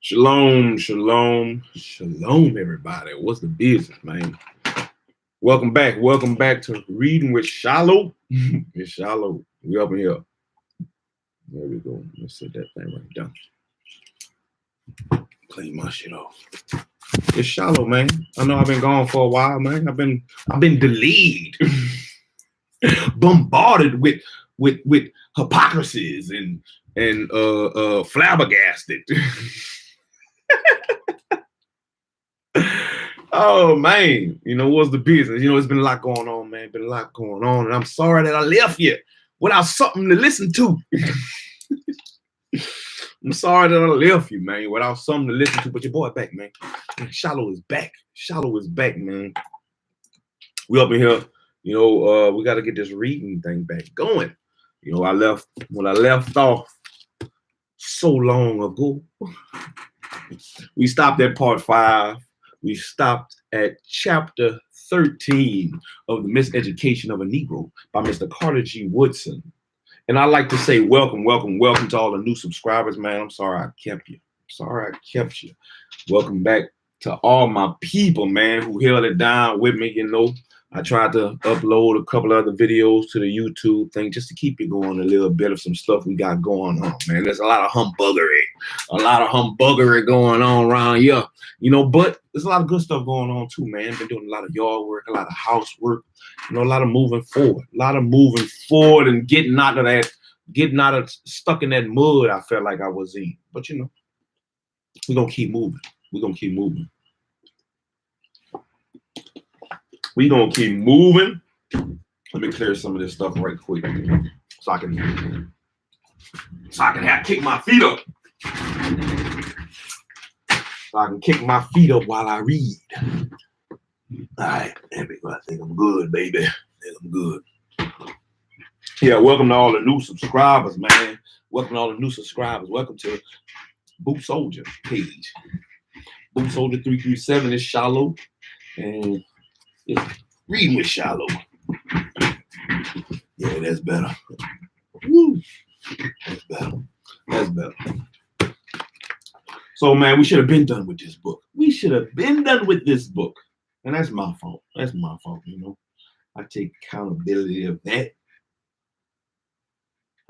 Shalom, shalom, shalom, everybody. What's the business, man? Welcome back. Welcome back to Reading with Shilo. It's Shilo. We up in here. There we go. Let's set that thing right down. Clean my shit off. It's Shilo, man. I know I've been gone for a while, man. I've been delayed, bombarded with hypocrisies and flabbergasted. Oh man, what's the business? It's been a lot going on, man. Been a lot going on, and I'm sorry that I left you without something to listen to. I'm sorry that I left you, man, without something to listen to. But your boy back, man. Shilo is back. Shilo is back, man. We up in here. We got to get this reading thing back going. When I left off so long ago. We stopped at part 5. We stopped at chapter 13 of The Miseducation of a Negro by Mr. Carter G. Woodson. And I'd like to say welcome to all the new subscribers, man. I'm sorry I kept you. Welcome back to all my people, man, who held it down with me. I tried to upload a couple other videos to the YouTube thing just to keep it going a little bit of some stuff we got going on, man. There's a lot of humbuggery going on around here, but there's a lot of good stuff going on too, man. Been doing a lot of yard work, a lot of housework, a lot of moving forward, and getting out of stuck in that mud I felt like I was in. But we're gonna keep moving. We're gonna keep moving. Let me clear some of this stuff right quick so I can kick my feet up. So I can kick my feet up while I read. All right, there we go. I think I'm good, baby. I'm good. Yeah, welcome to all the new subscribers, man. Welcome to Boot Soldier page. Boot Soldier 337 is Shilo. And it's Reading with Shilo. Yeah, that's better. Woo. That's better. So, man, we should have been done with this book. And that's my fault. I take accountability of that.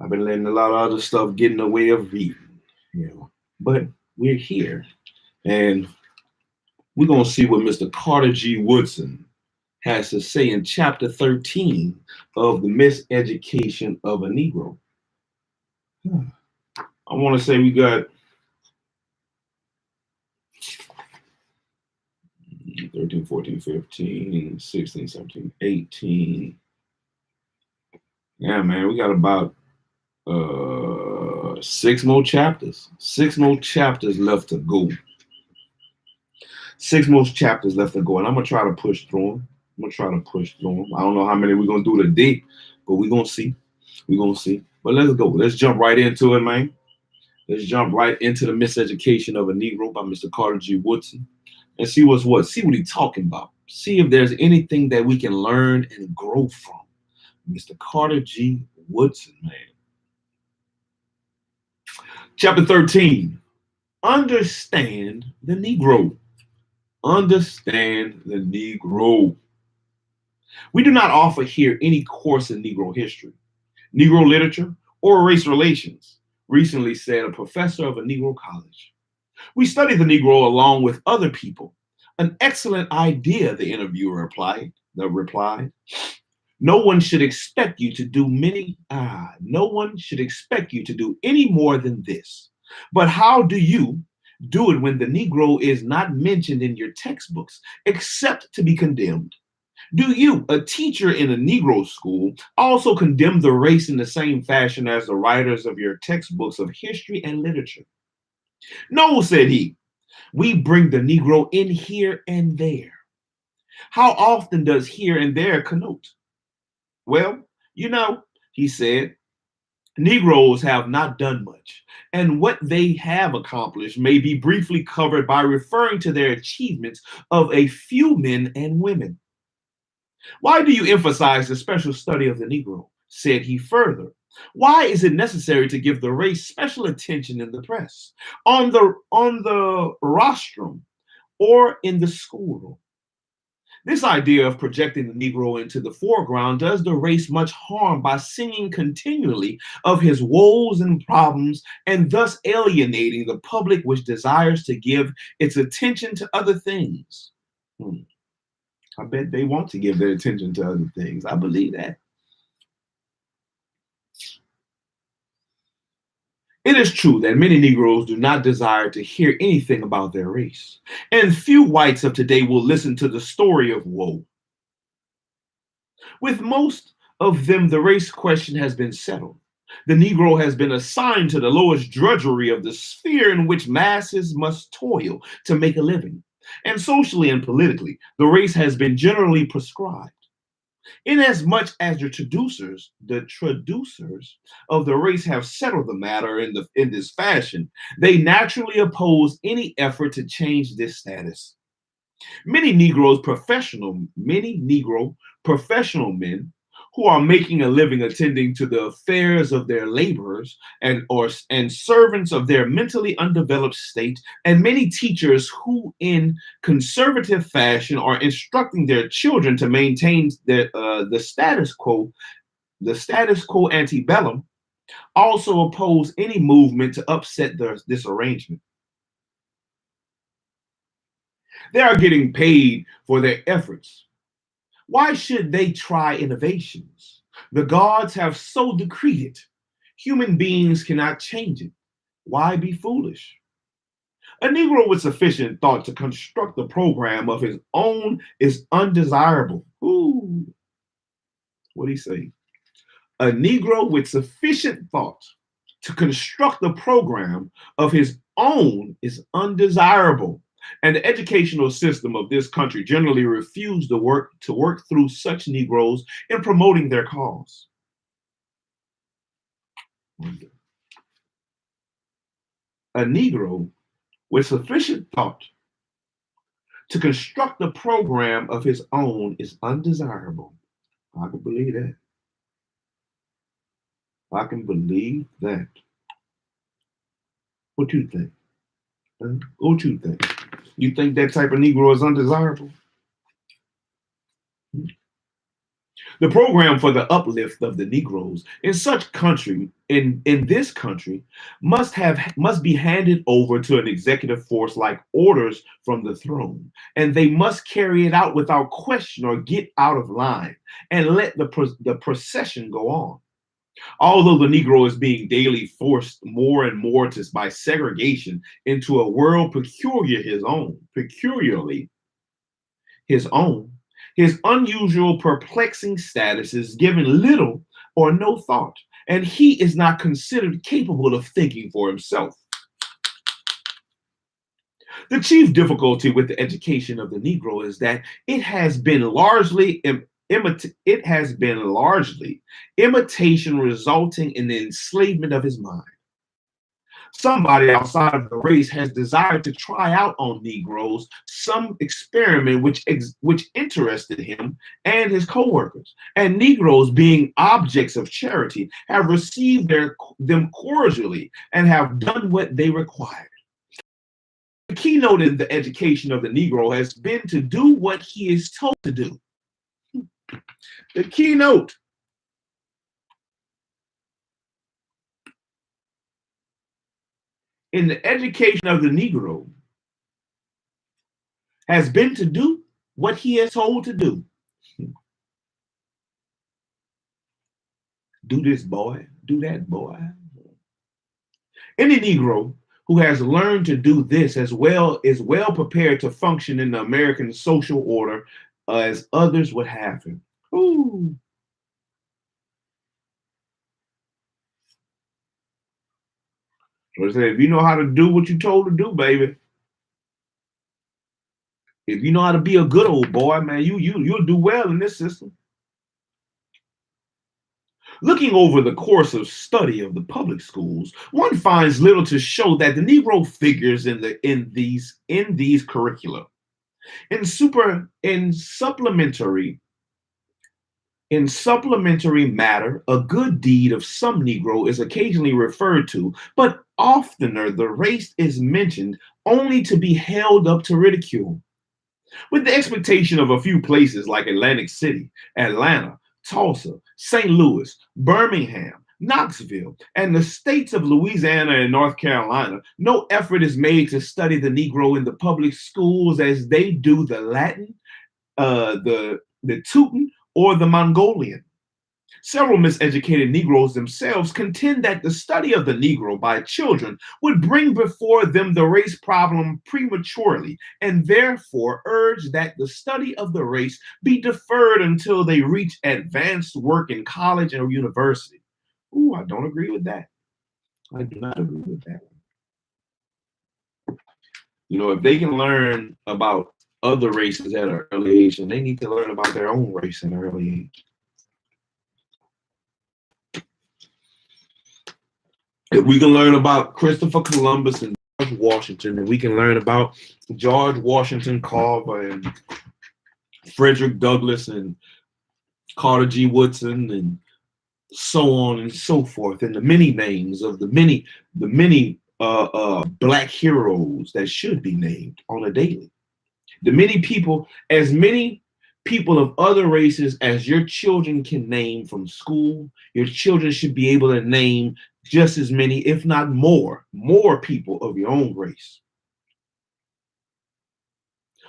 I've been letting a lot of other stuff get in the way of reading, But we're here. And we're going to see what Mr. Carter G. Woodson has to say in chapter 13 of The Miseducation of a Negro. I want to say we got 13, 14, 15, 16, 17, 18. Yeah, man, we got about 6 more chapters. 6 more chapters left to go. And I'm going to try to push through them. I don't know how many we're going to do today, but we're going to see. But let's go. Let's jump right into it, man. Let's jump right into The Miseducation of a Negro by Mr. Carter G. Woodson and see what's what. See what he's talking about. See if there's anything that we can learn and grow from. Mr. Carter G. Woodson, man. Chapter 13. Understand the Negro. Understand the Negro. We do not offer here any course in Negro history, Negro literature, or race relations, recently said a professor of a Negro college. We study the Negro along with other people. An excellent idea, the interviewer replied. No one should expect you to do any more than this. But how do you do it when the Negro is not mentioned in your textbooks except to be condemned? Do you, a teacher in a Negro school, also condemn the race in the same fashion as the writers of your textbooks of history and literature? No, said he. We bring the Negro in here and there. How often does here and there connote? Well, he said, Negroes have not done much, and what they have accomplished may be briefly covered by referring to their achievements of a few men and women. Why do you emphasize the special study of the Negro? Said he further. Why is it necessary to give the race special attention in the press, on the rostrum, or in the schoolroom? This idea of projecting the Negro into the foreground does the race much harm by singing continually of his woes and problems and thus alienating the public which desires to give its attention to other things. Hmm. I bet they want to give their attention to other things. I believe that. It is true that many Negroes do not desire to hear anything about their race, and few whites of today will listen to the story of woe. With most of them, the race question has been settled. The Negro has been assigned to the lowest drudgery of the sphere in which masses must toil to make a living. And socially and politically, the race has been generally prescribed. Inasmuch as the traducers of the race have settled the matter in this fashion, they naturally oppose any effort to change this status. Many Negro professional men who are making a living attending to the affairs of their laborers and servants of their mentally undeveloped state, and many teachers who in conservative fashion are instructing their children to maintain the status quo antebellum, also oppose any movement to upset this arrangement. They are getting paid for their efforts. Why should they try innovations? The gods have so decreed it. Human beings cannot change it. Why be foolish? A Negro with sufficient thought to construct the program of his own is undesirable. Ooh, what do he say? A Negro with sufficient thought to construct the program of his own is undesirable. And the educational system of this country generally refused to work through such Negroes in promoting their cause. A Negro with sufficient thought to construct the program of his own is undesirable. I can believe that. I can believe that. What you think? What you think? You think that type of Negro is undesirable? The program for the uplift of the Negroes in this country must be handed over to an executive force like orders from the throne, and they must carry it out without question or get out of line and let the procession go on. Although the Negro is being daily forced more and more by segregation into a world peculiarly his own, his unusual, perplexing status is given little or no thought, and he is not considered capable of thinking for himself. The chief difficulty with the education of the Negro is that it has been largely imitation, resulting in the enslavement of his mind. Somebody outside of the race has desired to try out on Negroes some experiment which interested him and his coworkers. And Negroes, being objects of charity, have received them cordially and have done what they required. The keynote in the education of the Negro has been to do what he is told to do. The keynote in the education of the Negro has been to do what he is told to do. Do this, boy. Do that, boy. Any Negro who has learned to do this as well is well prepared to function in the American social order as others would have him. Ooh. So I say, if you know how to do what you're told to do, baby, if you know how to be a good old boy, man, you'll do well in this system. Looking over the course of study of the public schools, one finds little to show that the Negro figures in these curricula. In supplementary In supplementary matter, a good deed of some Negro is occasionally referred to, but oftener the race is mentioned only to be held up to ridicule. With the expectation of a few places like Atlantic City, Atlanta, Tulsa, St. Louis, Birmingham, Knoxville, and the states of Louisiana and North Carolina, no effort is made to study the Negro in the public schools as they do the Latin, the Teuton, or the Mongolian. Several miseducated Negroes themselves contend that the study of the Negro by children would bring before them the race problem prematurely, and therefore urge that the study of the race be deferred until they reach advanced work in college or university. Ooh, I don't agree with that. I do not agree with that. You know, if they can learn about other races at an early age, then they need to learn about their own race at an early age. If we can learn about Christopher Columbus and George Washington, and we can learn about George Washington Carver and Frederick Douglass and Carter G. Woodson and so on and so forth, and the many names of the many black heroes that should be named on a daily. The many people, as many people of other races as your children can name from school, your children should be able to name just as many, if not more people of your own race.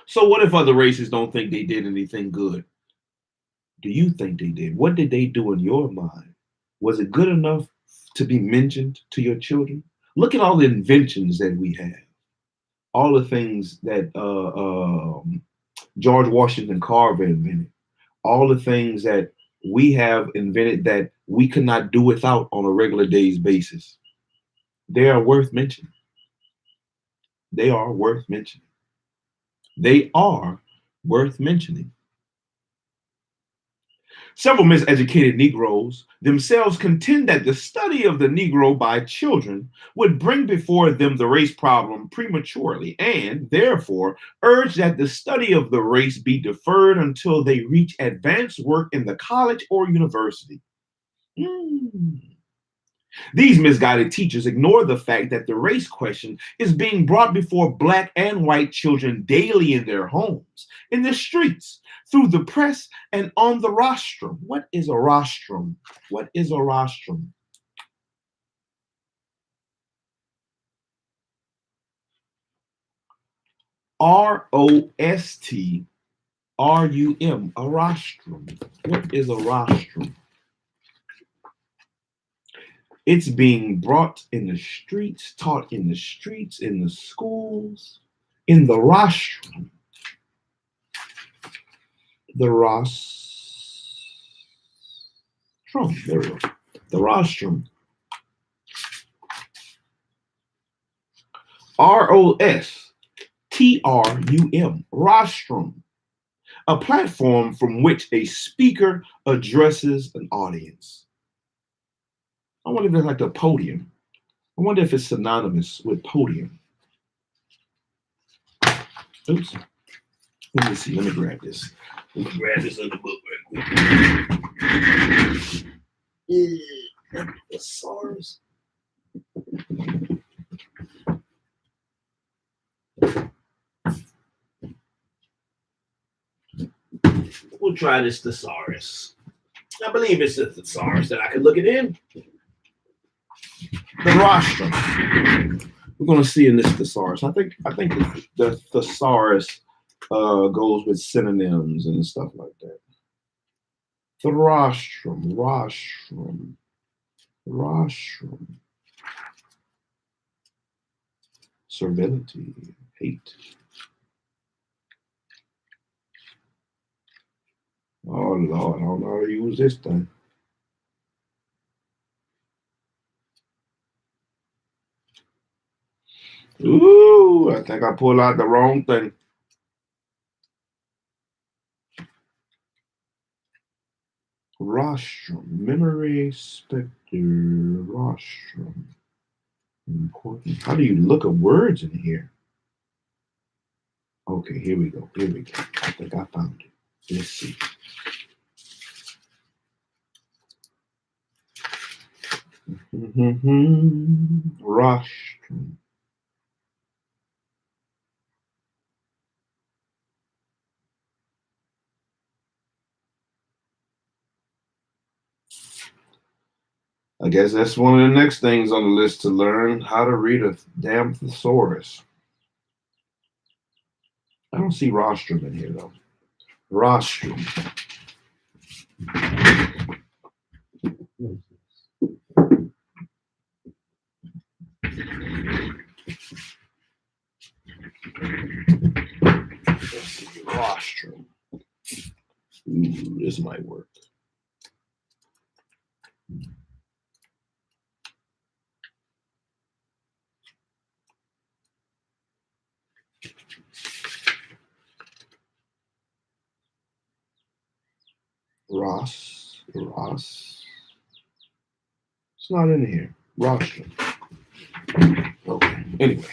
So what if other races don't think they did anything good? Do you think they did? What did they do in your mind? Was it good enough to be mentioned to your children? Look at all the inventions that we have, all the things that George Washington Carver invented, all the things that we have invented that we could not do without on a regular day's basis. They are worth mentioning. They are worth mentioning. They are worth mentioning. Several miseducated Negroes themselves contend that the study of the Negro by children would bring before them the race problem prematurely, and therefore urge that the study of the race be deferred until they reach advanced work in the college or university. These misguided teachers ignore the fact that the race question is being brought before black and white children daily in their homes, in the streets, through the press, and on the rostrum. What is a rostrum? What is a rostrum? Rostrum, a rostrum. What is a rostrum? It's being brought in the streets, taught in the streets, in the schools, in the rostrum. The rostrum. There we go. The rostrum. Rostrum. Rostrum. A platform from which a speaker addresses an audience. I wonder if it's like a podium. I wonder if it's synonymous with podium. Oops. Let me see. Let me grab this. Let me grab this other book right quick. Thesaurus. We'll try this thesaurus. I believe it's a thesaurus that I can look it in. The rostrum. We're going to see in this thesaurus. I think the thesaurus goes with synonyms and stuff like that. The rostrum. Servility, hate. Oh Lord, I don't know how to use this thing. Ooh, I think I pulled out the wrong thing. Rostrum, memory, specter, rostrum. Important. How do you look at words in here? Okay, here we go. I think I found it. Let's see. Rostrum. I guess that's one of the next things on the list to learn, how to read a damn thesaurus. I don't see rostrum in here though. Rostrum. Let's see, rostrum. Ooh, this might work. Ross. It's not in here. Rostrum. Okay. Anyway,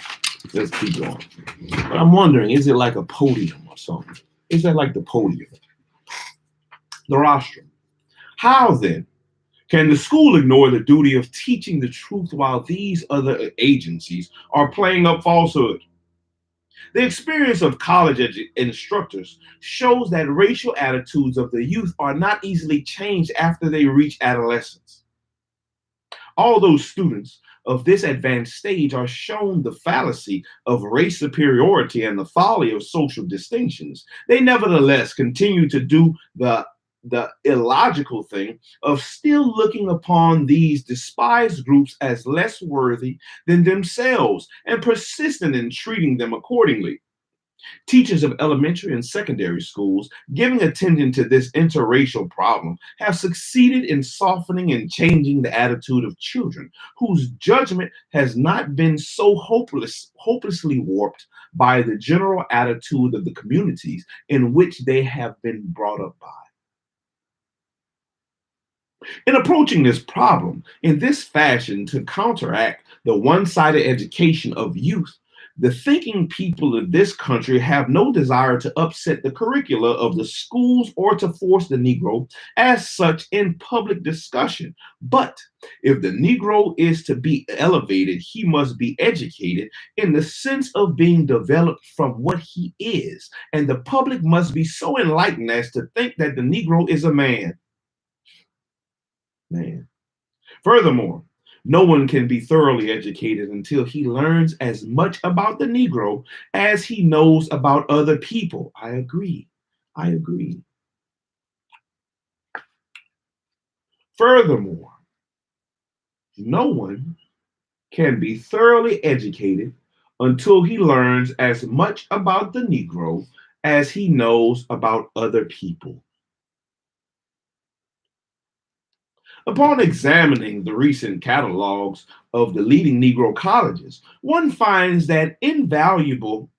let's keep going. But I'm wondering, is it like a podium or something? Is that like the podium? The rostrum. How then can the school ignore the duty of teaching the truth while these other agencies are playing up falsehood? The experience of college instructors shows that racial attitudes of the youth are not easily changed after they reach adolescence. Although students of this advanced stage are shown the fallacy of race superiority and the folly of social distinctions, they nevertheless continue to do the illogical thing of still looking upon these despised groups as less worthy than themselves and persistent in treating them accordingly. Teachers of elementary and secondary schools, giving attention to this interracial problem, have succeeded in softening and changing the attitude of children whose judgment has not been so hopelessly warped by the general attitude of the communities in which they have been brought up by. In approaching this problem in this fashion to counteract the one sided education of youth, the thinking people of this country have no desire to upset the curricula of the schools or to force the Negro as such in public discussion. But if the Negro is to be elevated, he must be educated in the sense of being developed from what he is. And the public must be so enlightened as to think that the Negro is a man. Man. Furthermore, no one can be thoroughly educated until he learns as much about the Negro as he knows about other people. I agree. I agree. Furthermore, no one can be thoroughly educated until he learns as much about the Negro as he knows about other people. Upon examining the recent catalogs of the leading Negro colleges, one finds that invaluably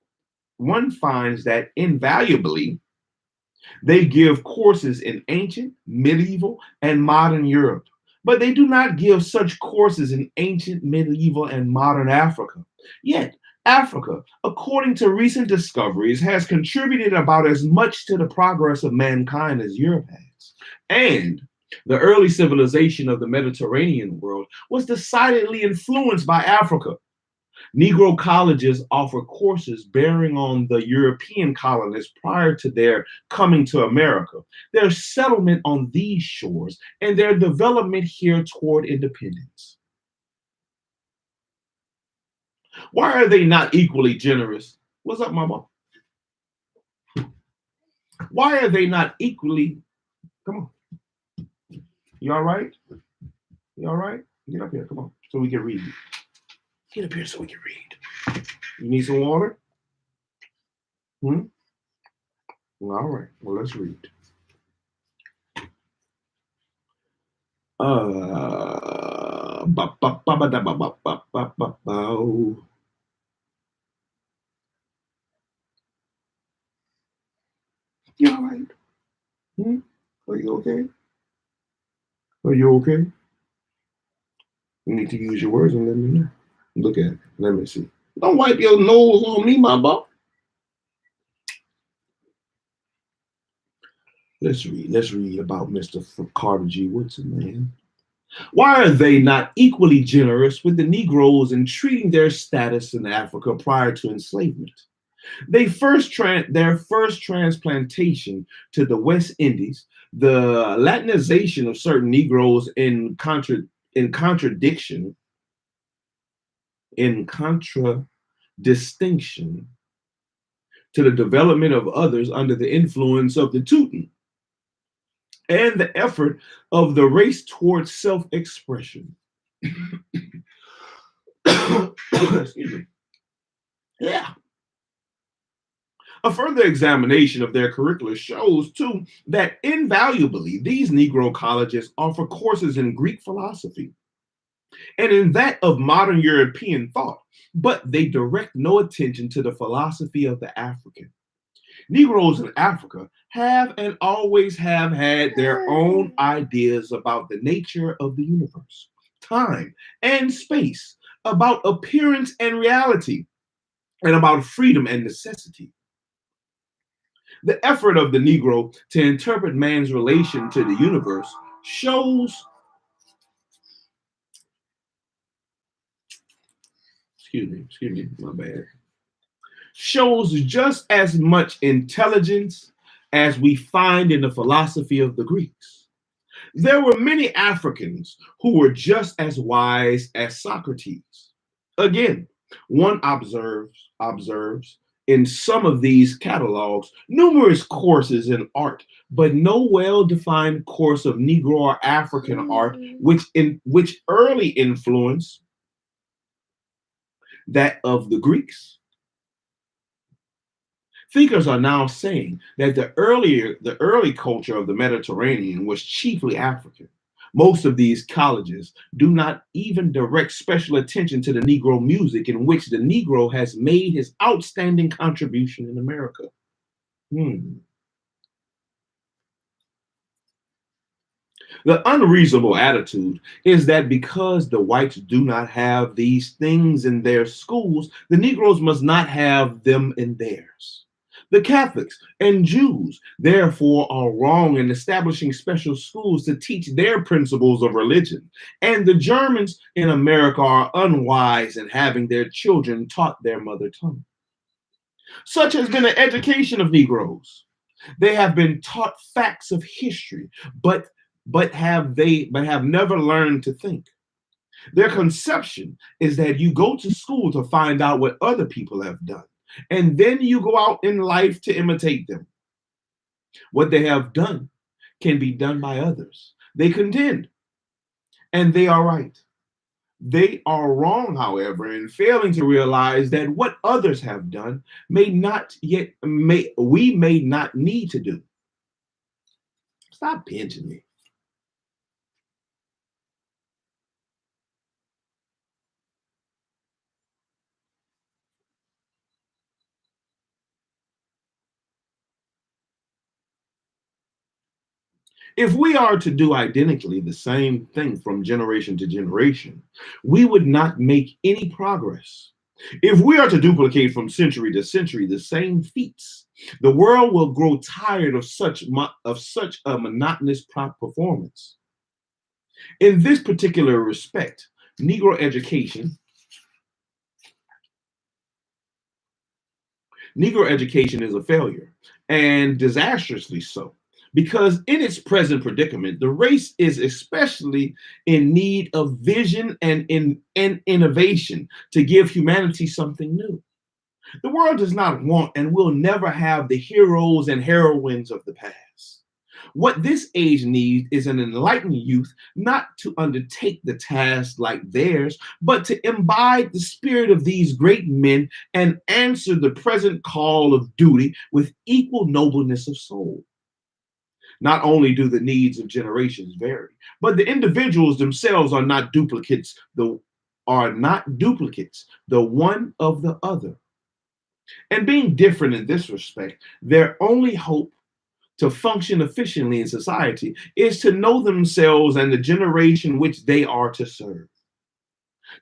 they give courses in ancient, medieval, and modern Europe, but they do not give such courses in ancient, medieval, and modern Africa. Yet, Africa, according to recent discoveries, has contributed about as much to the progress of mankind as Europe has. And the early civilization of the Mediterranean world was decidedly influenced by Africa. Negro colleges offer courses bearing on the European colonists prior to their coming to America, their settlement on these shores, and their development here toward independence. Why are they not equally generous? What's up, mama? Why are they not equally? Come on. You all right? You all right? Get up here. Come on. So we can read. Get up here so we can read. You need some water? Hmm? All right. Well, let's read. Ba, ba, ba, ba, da, ba, ba, ba, ba, ba, ba. You all right? Hmm? Are you okay? Are you okay? You need to use your words and let me know. Look at it. Let me see. Don't wipe your nose on me, my buck. Let's read. Let's read about Mr. Carter G. Woodson, man. Why are they not equally generous with the Negroes in treating their status in Africa prior to enslavement? Their first transplantation to the West Indies, the Latinization of certain Negroes in contradiction, in contradistinction to the development of others under the influence of the Teuton, and the effort of the race towards self-expression. Excuse me. Yeah. A further examination of their curricula shows, too, that invaluably these Negro colleges offer courses in Greek philosophy and in that of modern European thought, but they direct no attention to the philosophy of the African. Negroes in Africa have and always have had their own ideas about the nature of the universe, time and space, about appearance and reality, and about freedom and necessity. The effort of the Negro to interpret man's relation to the universe excuse me, my bad, shows just as much intelligence as we find in the philosophy of the Greeks. There were many Africans who were just as wise as Socrates. Again, one observes in some of these catalogs numerous courses in art, but no well-defined course of Negro or African art, which early influenced that of the Greeks. Thinkers are now saying that the early culture of the Mediterranean was chiefly African. Most of these colleges do not even direct special attention to the Negro music in which the Negro has made his outstanding contribution in America. The unreasonable attitude is that because the whites do not have these things in their schools, the Negroes must not have them in theirs. The Catholics and Jews, therefore, are wrong in establishing special schools to teach their principles of religion. And the Germans in America are unwise in having their children taught their mother tongue. Such has been the education of Negroes. They have been taught facts of history, but have never learned to think. Their conception is that you go to school to find out what other people have done, and then you go out in life to imitate them. What they have done can be done by others. They contend, and they are right. They are wrong, however, in failing to realize that what others have done we may not need to do. Stop pinching me. If we are to do identically the same thing from generation to generation, we would not make any progress. If we are to duplicate from century to century the same feats, the world will grow tired of such a monotonous performance. In this particular respect, Negro education is a failure, and disastrously so. Because in its present predicament, the race is especially in need of vision and innovation to give humanity something new. The world does not want and will never have the heroes and heroines of the past. What this age needs is an enlightened youth, not to undertake the task like theirs, but to imbibe the spirit of these great men and answer the present call of duty with equal nobleness of soul. Not only do the needs of generations vary, but the individuals themselves are not duplicates, the one of the other. And being different in this respect, their only hope to function efficiently in society is to know themselves and the generation which they are to serve.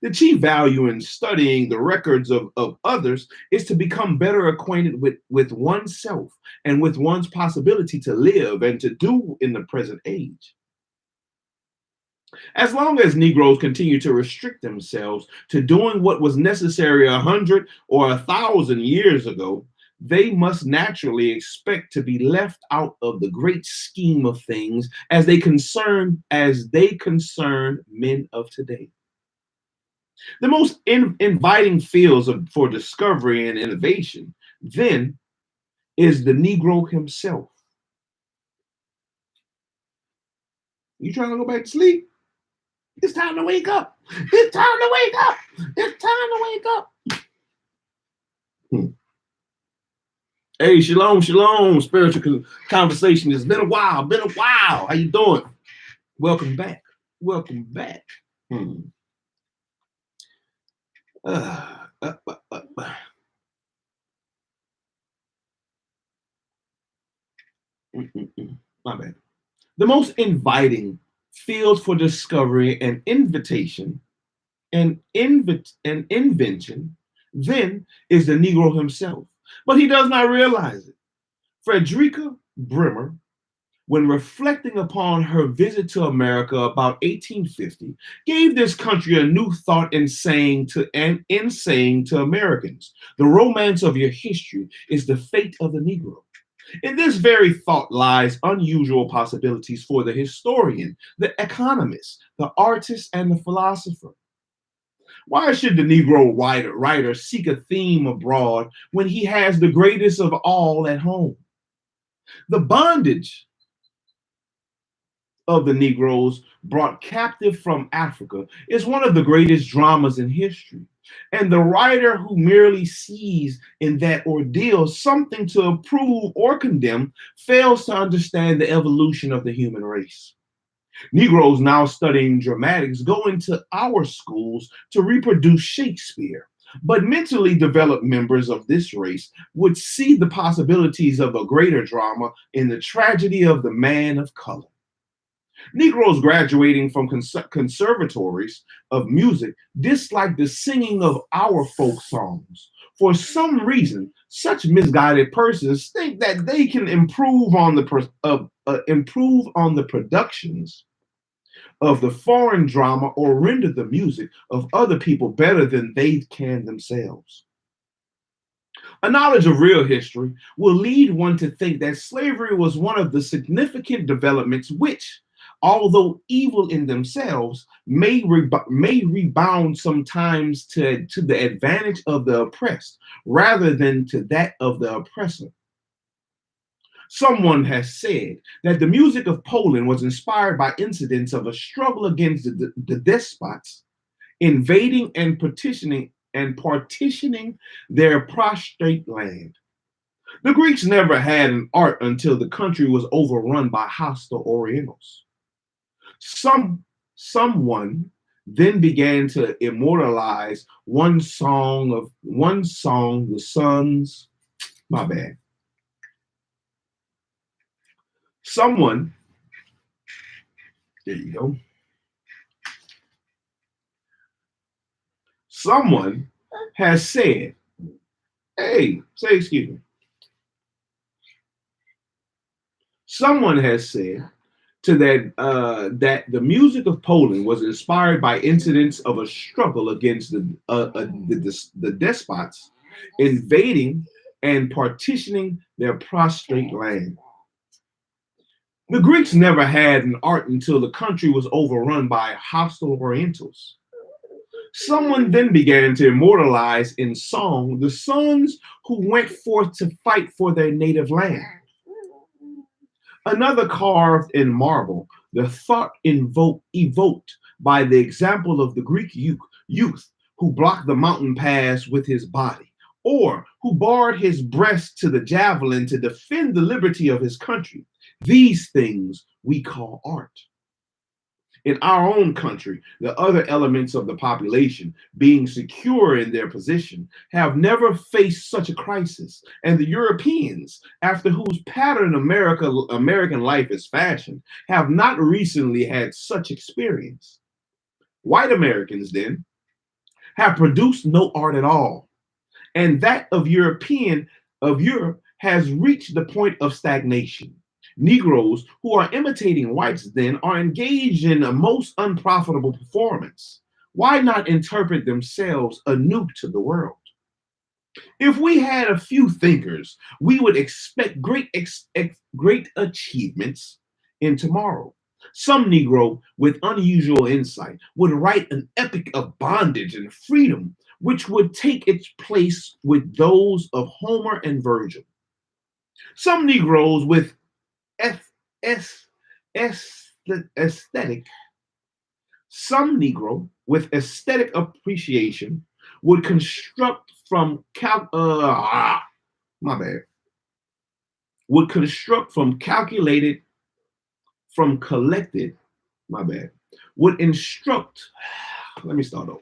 The chief value in studying the records of others is to become better acquainted with oneself and with one's possibility to live and to do in the present age. As long as Negroes continue to restrict themselves to doing what was necessary 100 or 1,000 years ago, they must naturally expect to be left out of the great scheme of things as they concern men of today. The most inviting fields for discovery and innovation, then, is the Negro himself. You trying to go back to sleep? It's time to wake up. It's time to wake up. It's time to wake up. Hmm. Hey, shalom, shalom. Spiritual conversation. It's been a while. Been a while. How you doing? Welcome back. Welcome back. Hmm. Uh, uh, uh, uh, uh. My bad. The most inviting field for discovery and invitation and invention then is the Negro himself. But he does not realize it. Frederica Bremer, when reflecting upon her visit to America about 1850, gave this country a new thought in saying to Americans, the romance of your history is the fate of the Negro. In this very thought lies unusual possibilities for the historian, the economist, the artist, and the philosopher. Why should the Negro writer seek a theme abroad when he has the greatest of all at home? The bondage of the Negroes brought captive from Africa is one of the greatest dramas in history. And the writer who merely sees in that ordeal something to approve or condemn fails to understand the evolution of the human race. Negroes now studying dramatics go into our schools to reproduce Shakespeare. But mentally developed members of this race would see the possibilities of a greater drama in the tragedy of the man of color. Negroes graduating from conservatories of music dislike the singing of our folk songs. For some reason, such misguided persons think that they can improve on the productions of the foreign drama or render the music of other people better than they can themselves. A knowledge of real history will lead one to think that slavery was one of the significant developments which, although evil in themselves, may rebound sometimes to the advantage of the oppressed rather than to that of the oppressor. Someone has said that the music of Poland was inspired by incidents of a struggle against the despots invading and partitioning their prostrate land. The Greeks never had an art until the country was overrun by hostile Orientals. Someone then began to immortalize the sons. My bad. Someone, there you go. Someone has said, hey, say excuse me. Someone has said that the music of Poland was inspired by incidents of a struggle against the despots invading and partitioning their prostrate land. The Greeks never had an art until the country was overrun by hostile Orientals. Someone then began to immortalize in song the sons who went forth to fight for their native land. Another carved in marble the thought evoked by the example of the Greek youth who blocked the mountain pass with his body, or who bared his breast to the javelin to defend the liberty of his country. These things we call art. In our own country, the other elements of the population, being secure in their position, have never faced such a crisis. And the Europeans, after whose pattern American life is fashioned, have not recently had such experience. White Americans, then, have produced no art at all. And that of Europe has reached the point of stagnation. Negroes who are imitating whites then are engaged in a most unprofitable performance. Why not interpret themselves anew to the world? If we had a few thinkers, we would expect great achievements in tomorrow. Some Negro with unusual insight would write an epic of bondage and freedom, which would take its place with those of Homer and Virgil. Some Negroes with eth- es- aesthetic, some Negro with aesthetic appreciation would construct from my bad, would construct from calculated, from collected, my bad, would instruct, let me start over.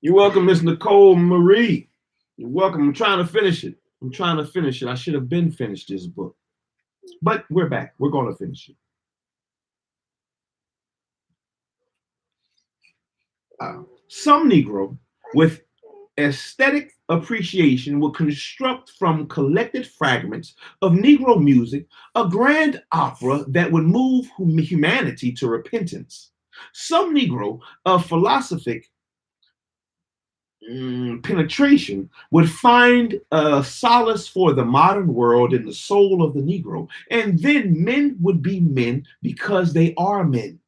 You're welcome, Miss Nicole Marie. You're welcome. I'm trying to finish it. I should have been finished this book. But we're back. We're going to finish it. Some Negro with aesthetic appreciation will construct from collected fragments of Negro music a grand opera that would move humanity to repentance. Some Negro of philosophic penetration would find a solace for the modern world in the soul of the Negro, and then men would be men because they are men.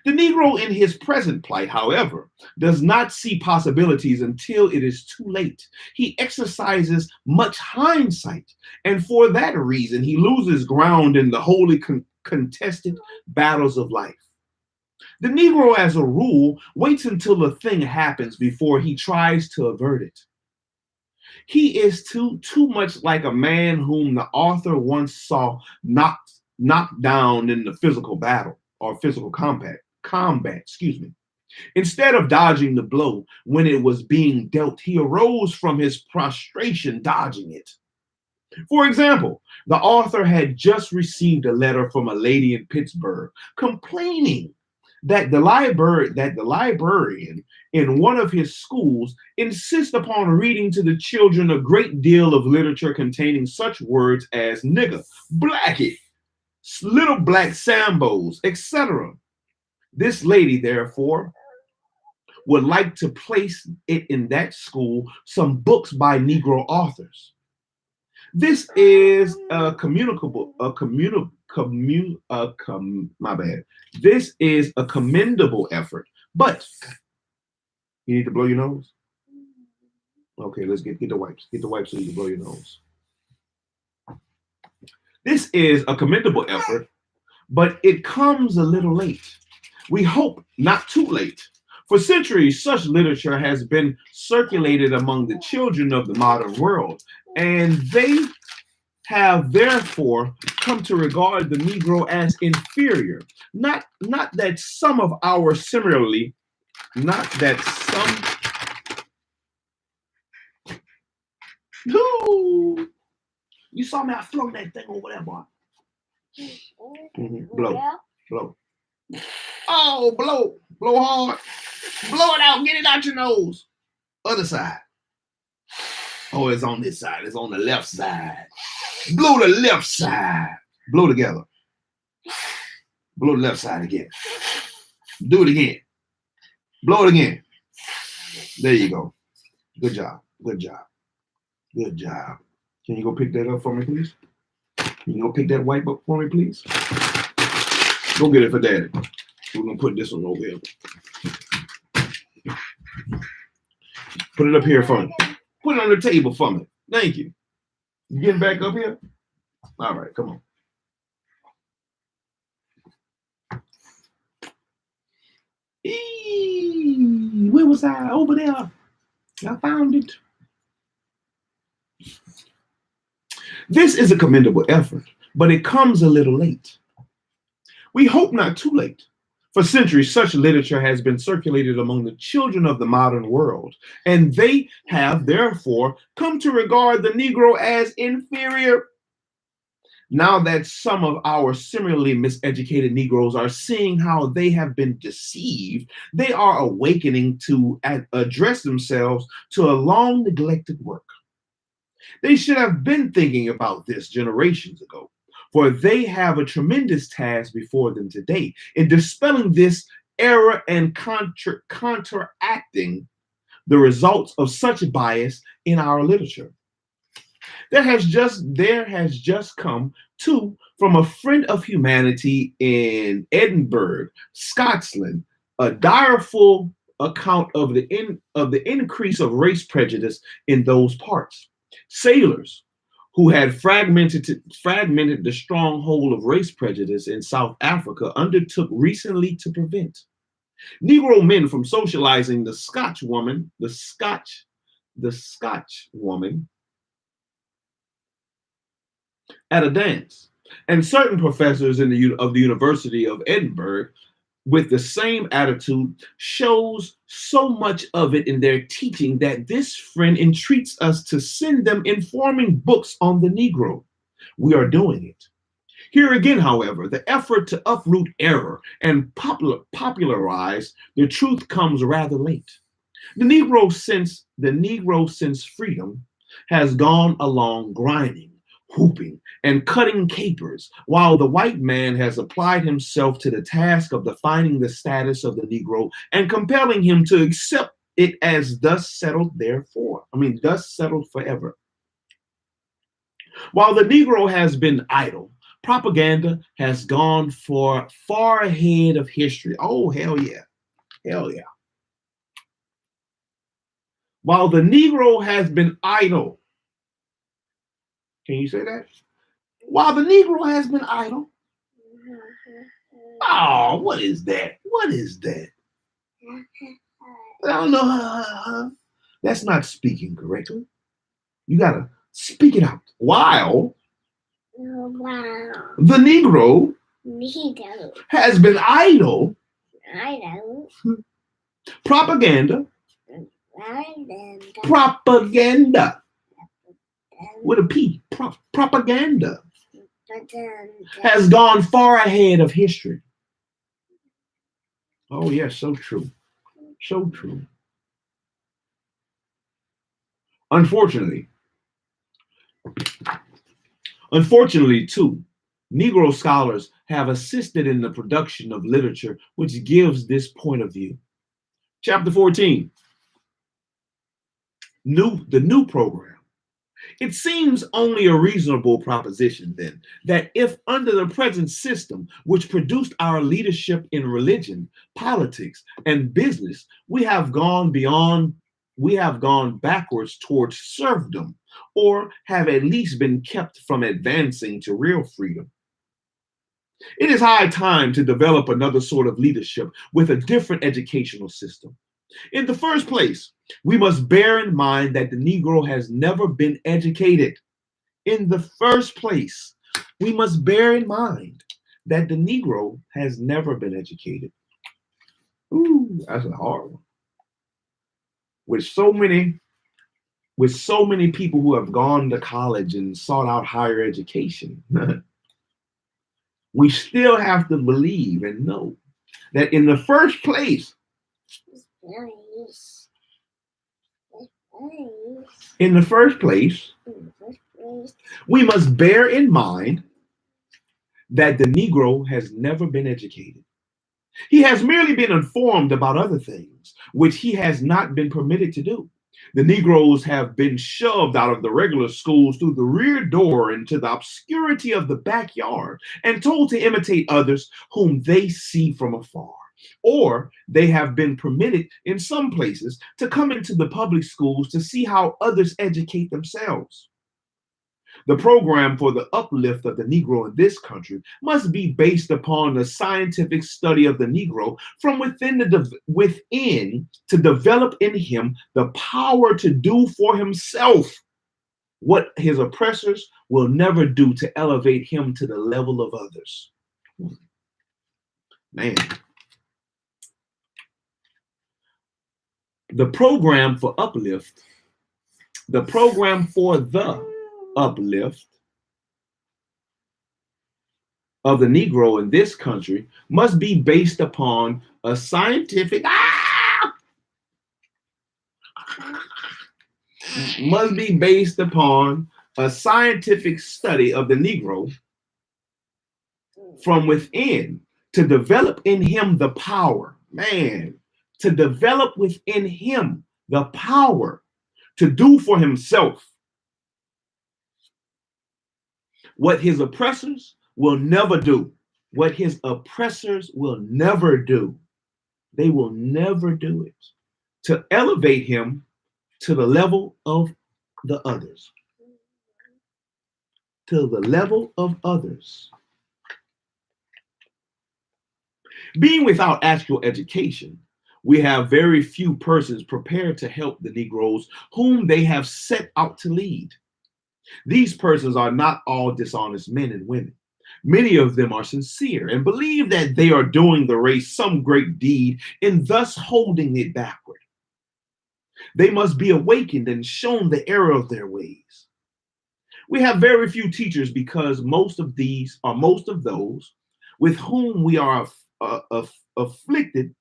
The Negro in his present plight, however, does not see possibilities until it is too late. He exercises much hindsight, and for that reason, he loses ground in the wholly contested battles of life. The Negro, as a rule, waits until the thing happens before he tries to avert it. He is too much like a man whom the author once saw knocked down in the physical battle or physical combat, excuse me. Instead of dodging the blow when it was being dealt, he arose from his prostration dodging it. For example, the author had just received a letter from a lady in Pittsburgh complaining that the librarian in one of his schools insists upon reading to the children a great deal of literature containing such words as nigger, blackie, little black sambos, etc. This lady, therefore, would like to place it in that school some books by Negro authors. This is a my bad. This is a commendable effort, but you need to blow your nose. Okay, let's get the wipes. Get the wipes so you can blow your nose. This is a commendable effort, but it comes a little late. We hope not too late. For centuries, such literature has been circulated among the children of the modern world, and they have therefore come to regard the Negro as inferior. Not that some of our similarly, not that some. No, you saw me. I flung that thing over there, boy. Blow. Oh, blow hard. Blow it out. Get it out your nose. Other side. Oh, it's on this side. It's on the left side. Blow the left side. Blow together. Blow the left side again. Do it again. Blow it again. There you go. Good job. Good job. Good job. Can you go pick that up for me, please? Can you go pick that wipe up for me, please? Go get it for Daddy. We're going to put this one over here. Put it up here for me. Put it on the table for me. Thank you. You getting back up here? All right, come on. Where was I? Over there. I found it. This is a commendable effort, but it comes a little late. We hope not too late. For centuries, such literature has been circulated among the children of the modern world, and they have therefore come to regard the Negro as inferior. Now that some of our similarly miseducated Negroes are seeing how they have been deceived, they are awakening to address themselves to a long neglected work. They should have been thinking about this generations ago, for they have a tremendous task before them today in dispelling this error and counteracting the results of such bias in our literature. There has just come to from a friend of humanity in Edinburgh, Scotland, a direful account of the increase of race prejudice in those parts. Sailors who had fragmented the stronghold of race prejudice in South Africa undertook recently to prevent Negro men from socializing the Scotch woman at a dance. And certain professors of the University of Edinburgh, with the same attitude, shows so much of it in their teaching that this friend entreats us to send them informing books on the Negro. We are doing it. Here again, however, the effort to uproot error and popularize the truth comes rather late. The Negro since freedom has gone along grinding, whooping, and cutting capers, while the white man has applied himself to the task of defining the status of the Negro and compelling him to accept it as thus settled thus settled forever. While the Negro has been idle, propaganda has gone far ahead of history. Oh, hell yeah. Hell yeah. While the Negro has been idle, can you say that? While the Negro has been idle. Oh, what is that? What is that? I don't know. That's not speaking correctly. You gotta speak it out. While the Negro has been idle, propaganda, propaganda, with a P, propaganda has gone far ahead of history. Oh, yes, so true. So true. Unfortunately, too, Negro scholars have assisted in the production of literature which gives this point of view. Chapter 14, the new program. It seems only a reasonable proposition, then, that if under the present system, which produced our leadership in religion, politics, and business, we have gone backwards towards serfdom, or have at least been kept from advancing to real freedom. It is high time to develop another sort of leadership with a different educational system. In the first place, we must bear in mind that the Negro has never been educated. In the first place, we must bear in mind that the Negro has never been educated. Ooh, that's a hard one. With so many people who have gone to college and sought out higher education, we still have to believe and know that in the first place, we must bear in mind that the Negro has never been educated. He has merely been informed about other things, which he has not been permitted to do. The Negroes have been shoved out of the regular schools through the rear door into the obscurity of the backyard and told to imitate others whom they see from afar. Or they have been permitted in some places to come into the public schools to see how others educate themselves. The program for the uplift of the Negro in this country must be based upon the scientific study of the Negro from within to develop in him the power to do for himself what his oppressors will never do to elevate him to the level of others. Man. The program for the uplift of the Negro in this country must be based upon a scientific must be based upon a scientific study of the Negro from within to develop in him the power, man, to develop within him the power to do for himself what his oppressors will never do. What his oppressors will never do. They will never do it. To elevate him to the level of the others. To the level of others. Being without actual education, we have very few persons prepared to help the Negroes whom they have set out to lead. These persons are not all dishonest men and women. Many of them are sincere and believe that they are doing the race some great deed in thus holding it backward. They must be awakened and shown the error of their ways. We have very few teachers because most of those with whom we are afflicted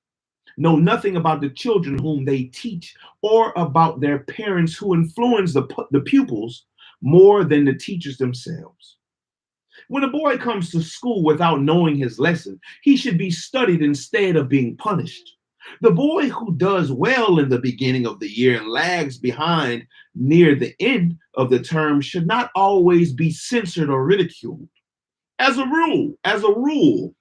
know nothing about the children whom they teach or about their parents who influence the pupils more than the teachers themselves. When a boy comes to school without knowing his lesson, he should be studied instead of being punished. The boy who does well in the beginning of the year and lags behind near the end of the term should not always be censored or ridiculed. As a rule,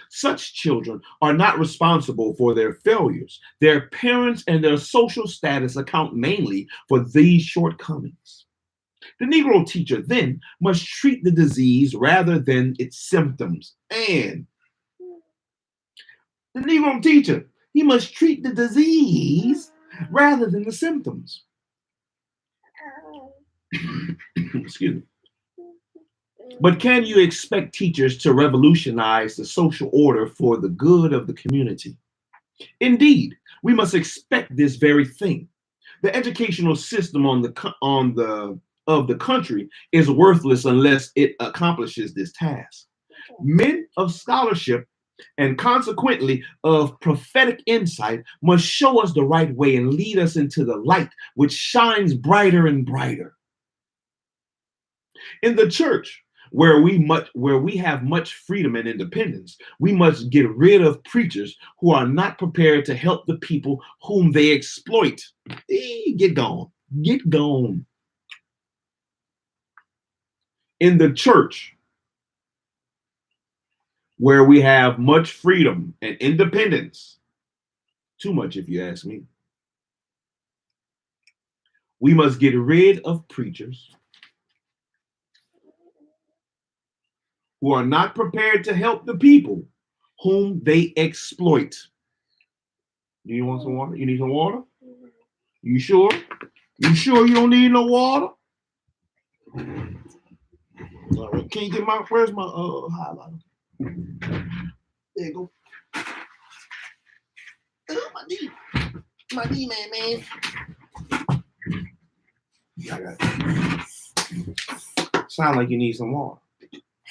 such children are not responsible for their failures. Their parents and their social status account mainly for these shortcomings. The Negro teacher then must treat the disease rather than its symptoms. And the Negro teacher, he must treat the disease rather than the symptoms. Excuse me. But can you expect teachers to revolutionize the social order for the good of the community? Indeed, we must expect this very thing. The educational system of the country is worthless unless it accomplishes this task. Men of scholarship and consequently of prophetic insight must show us the right way and lead us into the light which shines brighter and brighter. In the church, where we have much freedom and independence, we must get rid of preachers who are not prepared to help the people whom they exploit. Get gone. Get gone. In the church, where we have much freedom and independence, too much if you ask me, we must get rid of preachers who are not prepared to help the people whom they exploit. Do you want some water? You need some water? You sure? You sure you don't need no water? All right. Can you get where's my highlighter? There you go. My knee, man. I got it. Sound like you need some water.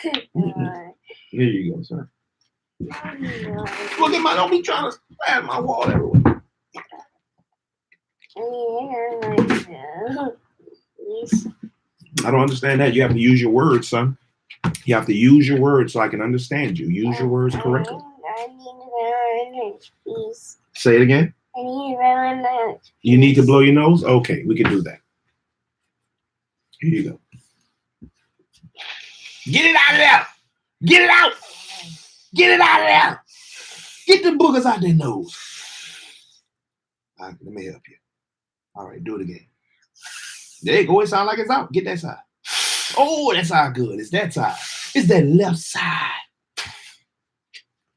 Here you go, sir. Look at don't be trying to splash my water everywhere. I don't understand that. You have to use your words, son. You have to use your words so I can understand you. Use your words correctly. Say it again. I need to blow my nose. You need to blow your nose? Okay, we can do that. Here you go. Get it out of there. Get it out. Get it out of there. Get the boogers out their nose. All right, let me help you. All right, do it again. There you go. It sounds like it's out. Get that side. Oh, that side good. It's that side. It's that left side.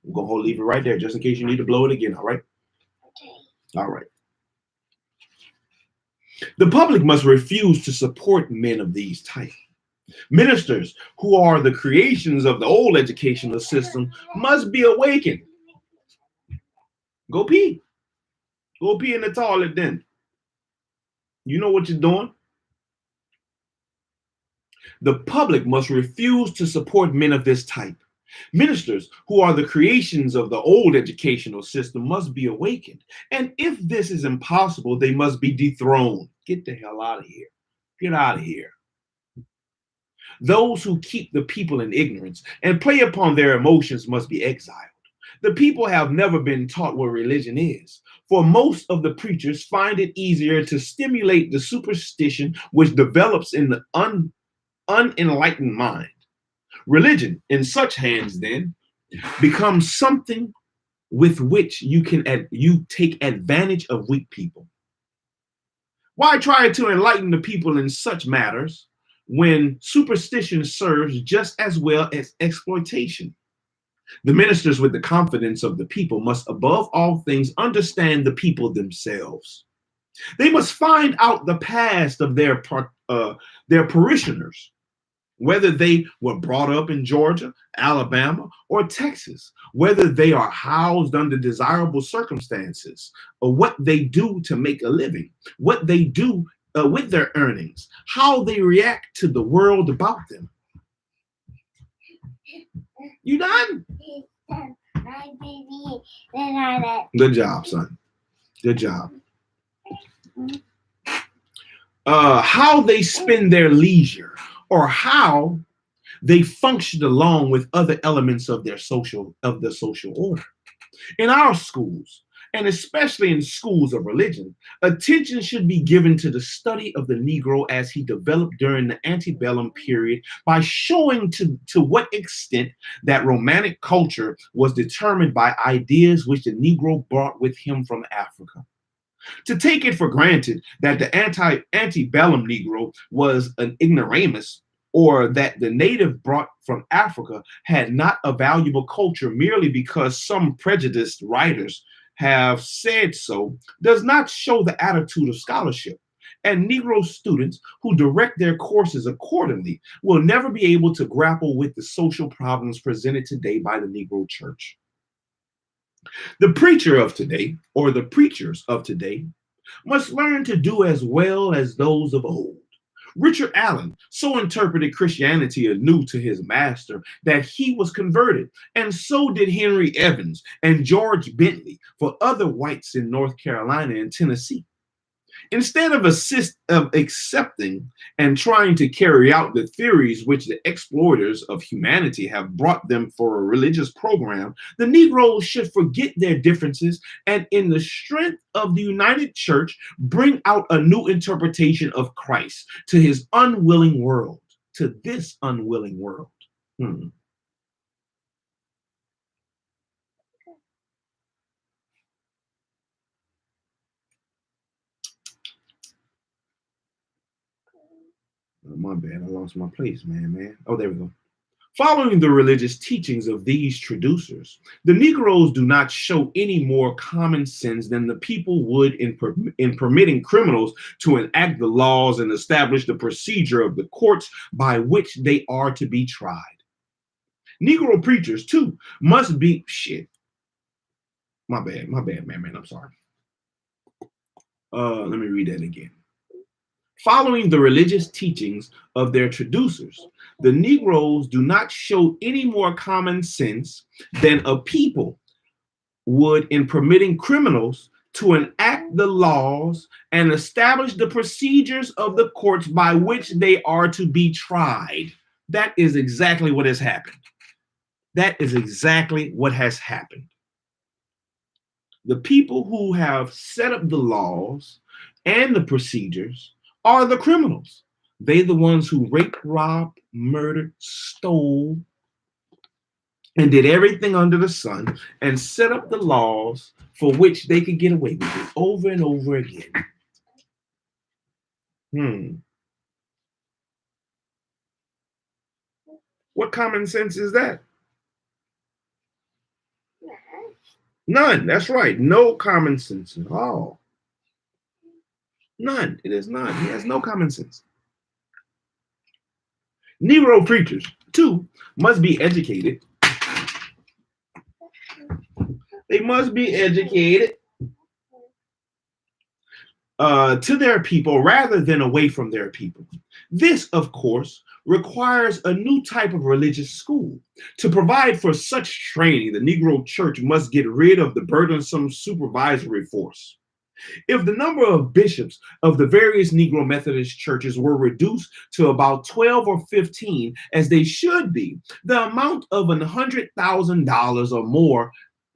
I'm going to leave it right there just in case you need to blow it again. All right? Okay. All right. The public must refuse to support men of these types. Ministers who are the creations of the old educational system must be awakened. Go pee. Go pee in the toilet then. You know what you're doing. The public must refuse to support men of this type. Ministers, who are the creations of the old educational system, must be awakened. And if this is impossible, they must be dethroned. Get the hell out of here. Get out of here. Those who keep the people in ignorance and play upon their emotions must be exiled. The people have never been taught what religion is, for most of the preachers find it easier to stimulate the superstition which develops in the unenlightened mind. Religion, in such hands, then, becomes something with which you take advantage of weak people. Why try to enlighten the people in such matters when superstition serves just as well as exploitation? The ministers with the confidence of the people must above all things understand the people themselves. They must find out the past of their parishioners, whether they were brought up in Georgia, Alabama, or Texas, whether they are housed under desirable circumstances, or what they do to make a living, what they do with their earnings, how they react to the world about them. You done? Good job, son. Good job. How they spend their leisure, or how they function along with other elements of the social order. In our schools, and especially in schools of religion, attention should be given to the study of the Negro as he developed during the antebellum period by showing to what extent that romantic culture was determined by ideas which the Negro brought with him from Africa. To take it for granted that the antebellum Negro was an ignoramus, or that the native brought from Africa had not a valuable culture merely because some prejudiced writers have said so, does not show the attitude of scholarship. And Negro students who direct their courses accordingly will never be able to grapple with the social problems presented today by the Negro church. The preacher of today, or the preachers of today, must learn to do as well as those of old. Richard Allen so interpreted Christianity anew to his master that he was converted, and so did Henry Evans and George Bentley for other whites in North Carolina and Tennessee. Instead of accepting and trying to carry out the theories which the exploiters of humanity have brought them for a religious program, the Negroes should forget their differences and, in the strength of the united church, bring out a new interpretation of Christ to his unwilling world, to this unwilling world. Oh, my bad, I lost my place, man. Oh, there we go. Following the religious teachings of these traducers, the Negroes do not show any more common sense than the people would in permitting criminals to enact the laws and establish the procedure of the courts by which they are to be tried. Negro preachers, too, must be My bad, man. I'm sorry. Let me read that again. Following the religious teachings of their traducers, the Negroes do not show any more common sense than a people would in permitting criminals to enact the laws and establish the procedures of the courts by which they are to be tried. That is exactly what has happened. That is exactly what has happened. The people who have set up the laws and the procedures are the criminals. They the ones who raped, robbed, murdered, stole, and did everything under the sun and set up the laws for which they could get away with it over and over again. What common sense is that? None. That's right. No common sense at all. None. It is none. He has no common sense. Negro preachers, too, must be educated. They must be educated to their people rather than away from their people. This, of course, requires a new type of religious school. To provide for such training, the Negro church must get rid of the burdensome supervisory force. If the number of bishops of the various Negro Methodist churches were reduced to about 12 or 15, as they should be, the amount of $100,000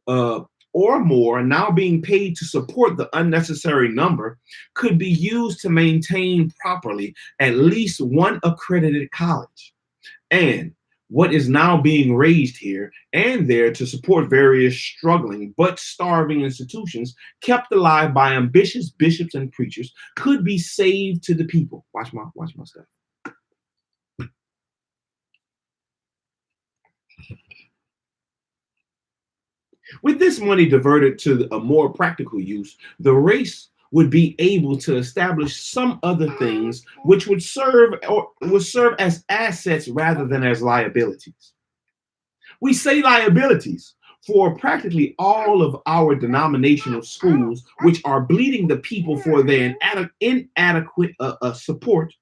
uh, or more now being paid to support the unnecessary number could be used to maintain properly at least one accredited college. And what is now being raised here and there to support various struggling but starving institutions kept alive by ambitious bishops and preachers could be saved to the people. Watch my stuff. With this money diverted to a more practical use, the race would be able to establish some other things which would serve as assets rather than as liabilities. We say liabilities for practically all of our denominational schools, which are bleeding the people for their inadequate support,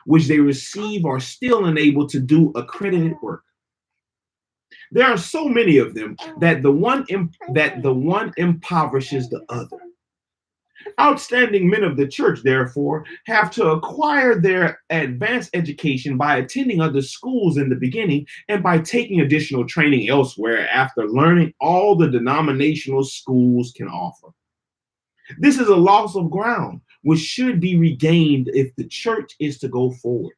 which they receive, are still unable to do accredited work. There are so many of them that the one impoverishes the other. Outstanding men of the church, therefore, have to acquire their advanced education by attending other schools in the beginning and by taking additional training elsewhere after learning all the denominational schools can offer. This is a loss of ground which should be regained if the church is to go forward.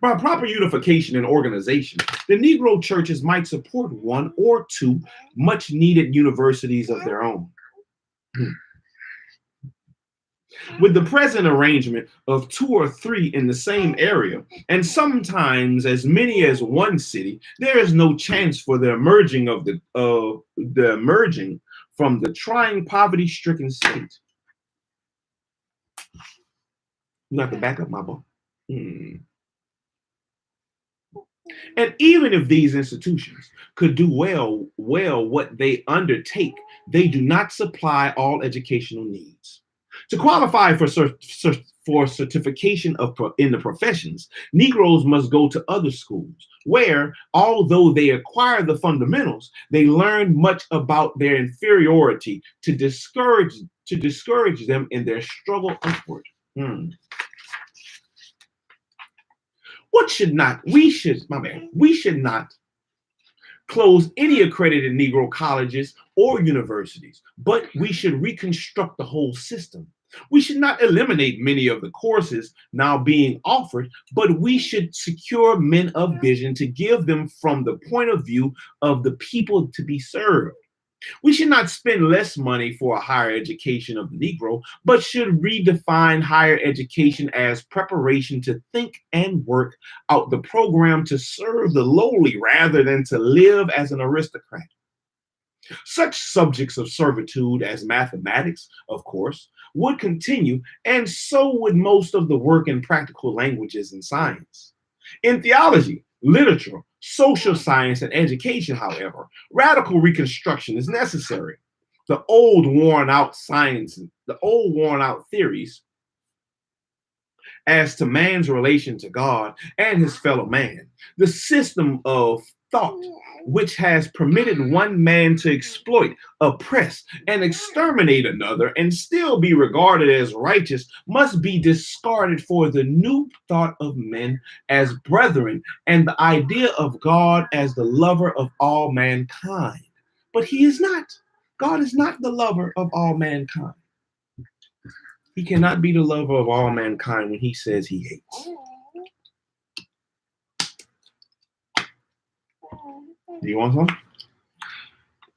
By proper unification and organization, the Negro churches might support one or two much needed universities of their own. With the present arrangement of 2 or 3 in the same area, and sometimes as many as one city, there is no chance for the emerging from the trying poverty-stricken state. You have to back up my book. And even if these institutions could do well what they undertake, they do not supply all educational needs. To qualify for certification in the professions, Negroes must go to other schools where, although they acquire the fundamentals, they learn much about their inferiority to discourage them in their struggle upward. We should not close any accredited Negro colleges or universities, but we should reconstruct the whole system. We should not eliminate many of the courses now being offered, but we should secure men of vision to give them from the point of view of the people to be served. We should not spend less money for a higher education of the Negro, but should redefine higher education as preparation to think and work out the program to serve the lowly rather than to live as an aristocrat. Such subjects of servitude as mathematics, of course, would continue, and so would most of the work in practical languages and science. In theology, literature, social science, and education, however, radical reconstruction is necessary. The old worn out theories as to man's relation to God and his fellow man, the system of thought which has permitted one man to exploit, oppress, and exterminate another and still be regarded as righteous must be discarded for the new thought of men as brethren and the idea of God as the lover of all mankind. But he is not. God is not the lover of all mankind. He cannot be the lover of all mankind when he says he hates. Do you want some?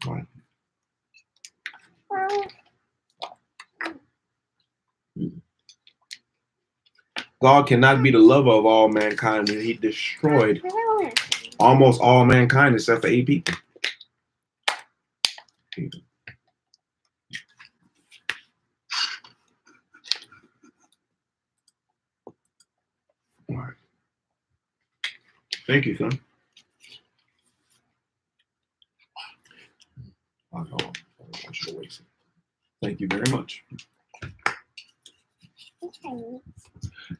All right. God cannot be the lover of all mankind when he destroyed almost all mankind except for 8 people. All right. Thank you, son. Thank you very much.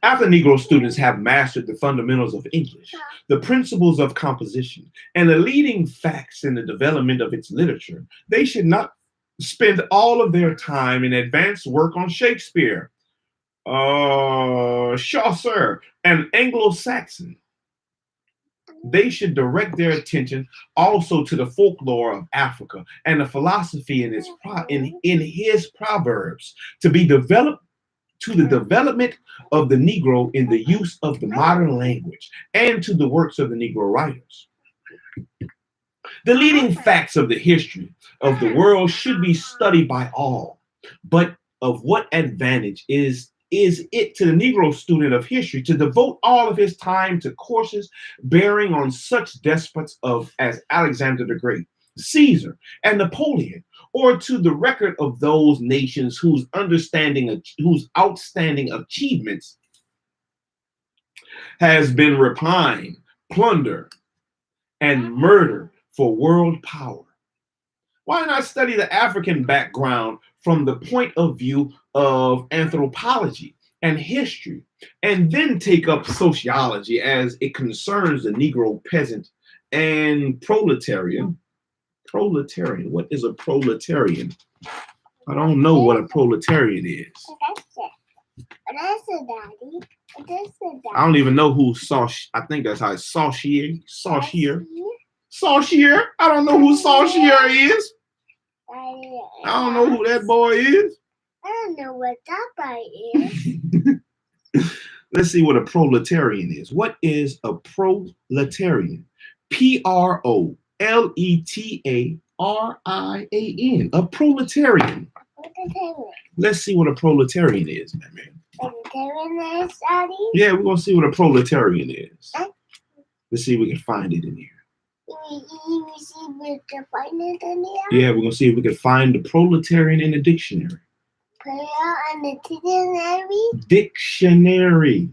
After Negro students have mastered the fundamentals of English, the principles of composition, and the leading facts in the development of its literature, they should not spend all of their time in advanced work on Shakespeare, Chaucer, and Anglo-Saxon. They should direct their attention also to the folklore of Africa and the philosophy in his proverbs to be developed to the development of the Negro in the use of the modern language and to the works of the Negro writers. The leading facts of the history of the world should be studied by all, but of what advantage is it to the Negro student of history to devote all of his time to courses bearing on such despots as Alexander the Great, Caesar, and Napoleon, or to the record of those nations whose outstanding achievements has been rapine, plunder, and murder for world power? Why not study the African background from the point of view of anthropology and history, and then take up sociology as it concerns the Negro peasant and proletarian? Proletarian. What is a proletarian? I don't know what a proletarian is. I don't even know who I think that's how it's Saucier. Saucier. I don't know who Saucier is. I don't know who that boy is. I don't know what that boy is. Let's see what a proletarian is. What is a proletarian? Proletarian. A proletarian. Let's see what a proletarian is, man. Proletarian is, Daddy? Yeah, we're gonna see what a proletarian is. Let's see if we can find it in here. Yeah, we're gonna see if we can find the proletarian in the dictionary. Put it out on the dictionary. Dictionary.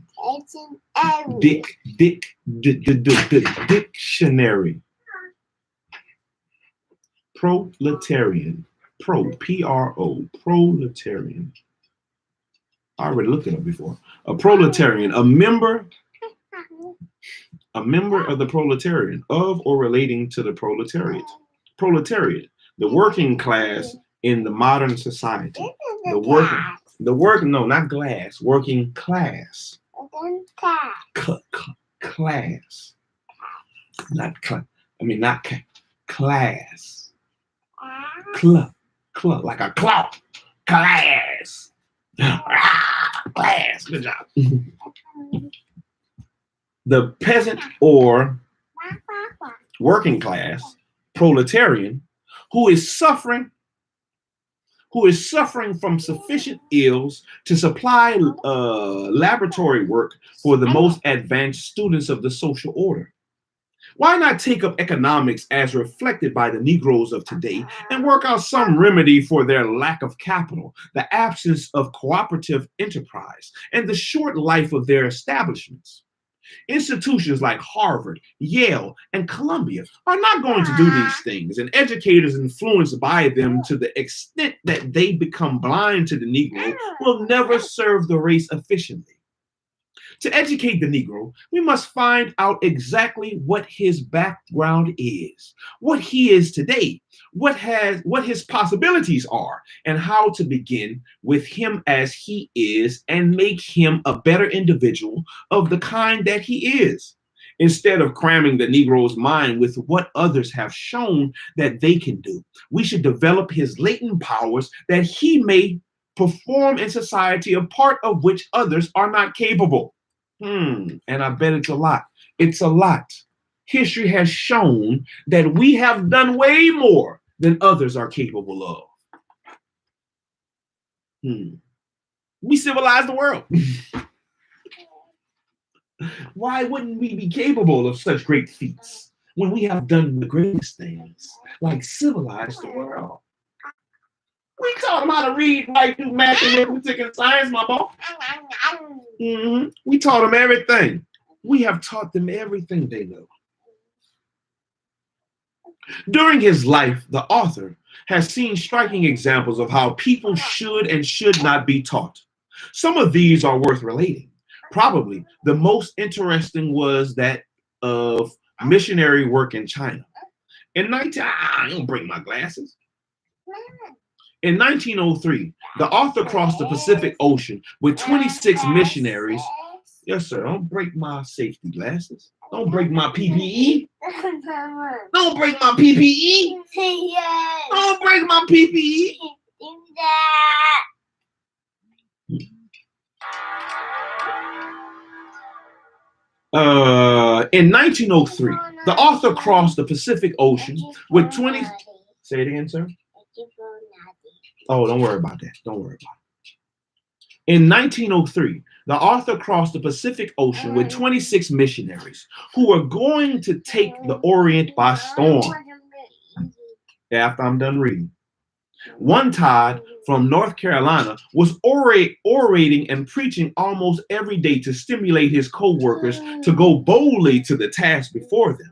Dictionary. Proletarian. Pro. Proletarian. I already looked it up before. A proletarian, a member of the proletarian, of or relating to the proletariat. Proletariat, the working class in the modern society. Not glass, working class. Class. Not class. Like a claw. Class. Class. Good job. The peasant or working class, proletarian, who is suffering from sufficient ills to supply laboratory work for the most advanced students of the social order. Why not take up economics as reflected by the Negroes of today and work out some remedy for their lack of capital, the absence of cooperative enterprise, and the short life of their establishments? Institutions like Harvard, Yale, and Columbia are not going to do these things, and educators influenced by them to the extent that they become blind to the Negro will never serve the race efficiently. To educate the Negro, we must find out exactly what his background is, what he is today, what his possibilities are, and how to begin with him as he is and make him a better individual of the kind that he is. Instead of cramming the Negro's mind with what others have shown that they can do, we should develop his latent powers that he may perform in society, a part of which others are not capable. And I bet it's a lot. It's a lot. History has shown that we have done way more than others are capable of. We civilized the world. Why wouldn't we be capable of such great feats when we have done the greatest things, like civilize the world? We taught them how to read, write, do math, and arithmetic, and science, my boy. We taught them everything. We have taught them everything they know. During his life, the author has seen striking examples of how people should and should not be taught. Some of these are worth relating. Probably the most interesting was that of missionary work in China. I don't bring my glasses. In 1903, the author crossed the Pacific Ocean with 26 missionaries. Yes, sir. Don't break my safety glasses. Don't break my PPE. Don't break my PPE. Don't break my PPE. In 1903, the author crossed the Pacific Ocean with 20. Say it again, sir. Oh, don't worry about that. Don't worry about it. In 1903, the author crossed the Pacific Ocean with 26 missionaries who were going to take the Orient by storm. After I'm done reading. One Todd from North Carolina was orating and preaching almost every day to stimulate his co-workers to go boldly to the task before them.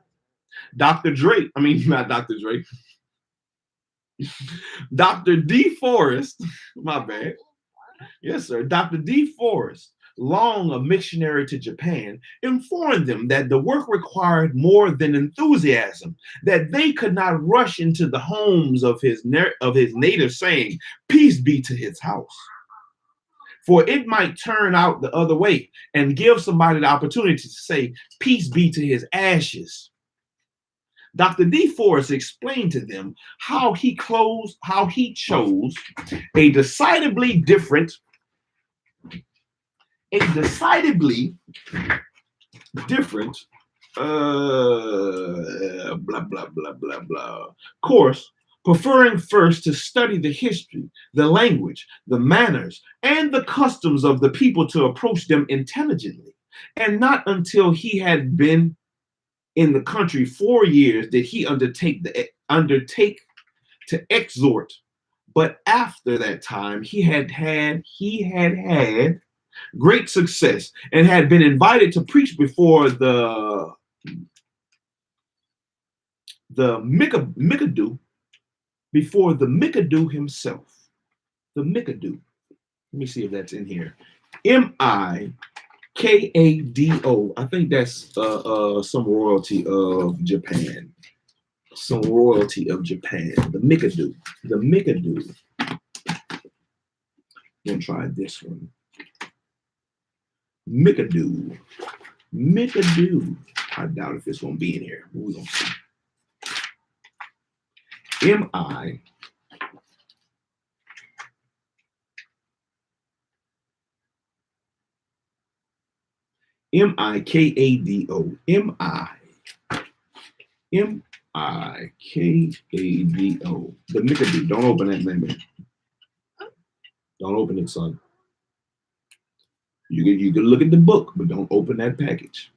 Dr. D. Forrest, my bad. Yes, sir. Dr. D. Forrest, long a missionary to Japan, informed them that the work required more than enthusiasm, that they could not rush into the homes of his natives saying, "Peace be to his house." For it might turn out the other way and give somebody the opportunity to say, "Peace be to his ashes." Dr. D. Forrest explained to them how he chose a decidedly different blah blah blah blah blah course, preferring first to study the history, the language, the manners, and the customs of the people to approach them intelligently. And not until he had been in the country 4 years did he undertake to exhort. But after that time, he had had great success and had been invited to preach before the Mikado, before the Mikado himself. The Mikado. Let me see if that's in here. Mikado. I think that's some royalty of Japan. Some royalty of Japan. The Mikado. The Mikado. Gonna try this one. Mikado. Mikado. I doubt if it's gonna be in here. We're gonna see. M-I. M-I-K-A-D-O. M-I-K-A-D-O. The Mikado. Don't open that, man. Don't open it, son. You can look at the book, but don't open that package.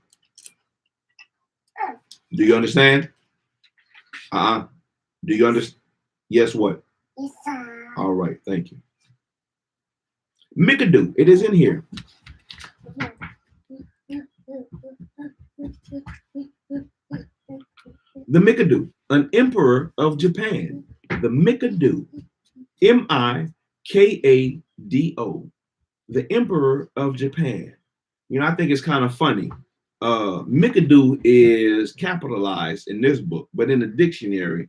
Do you understand? Do you understand? Yes, what? Yes, all right, thank you. Mikado. It is in here. The Mikado, an emperor of Japan. The Mikado. M-I-K-A-D-O. The emperor of Japan. You know, I think it's kind of funny. Mikado is capitalized in this book, but in the dictionary,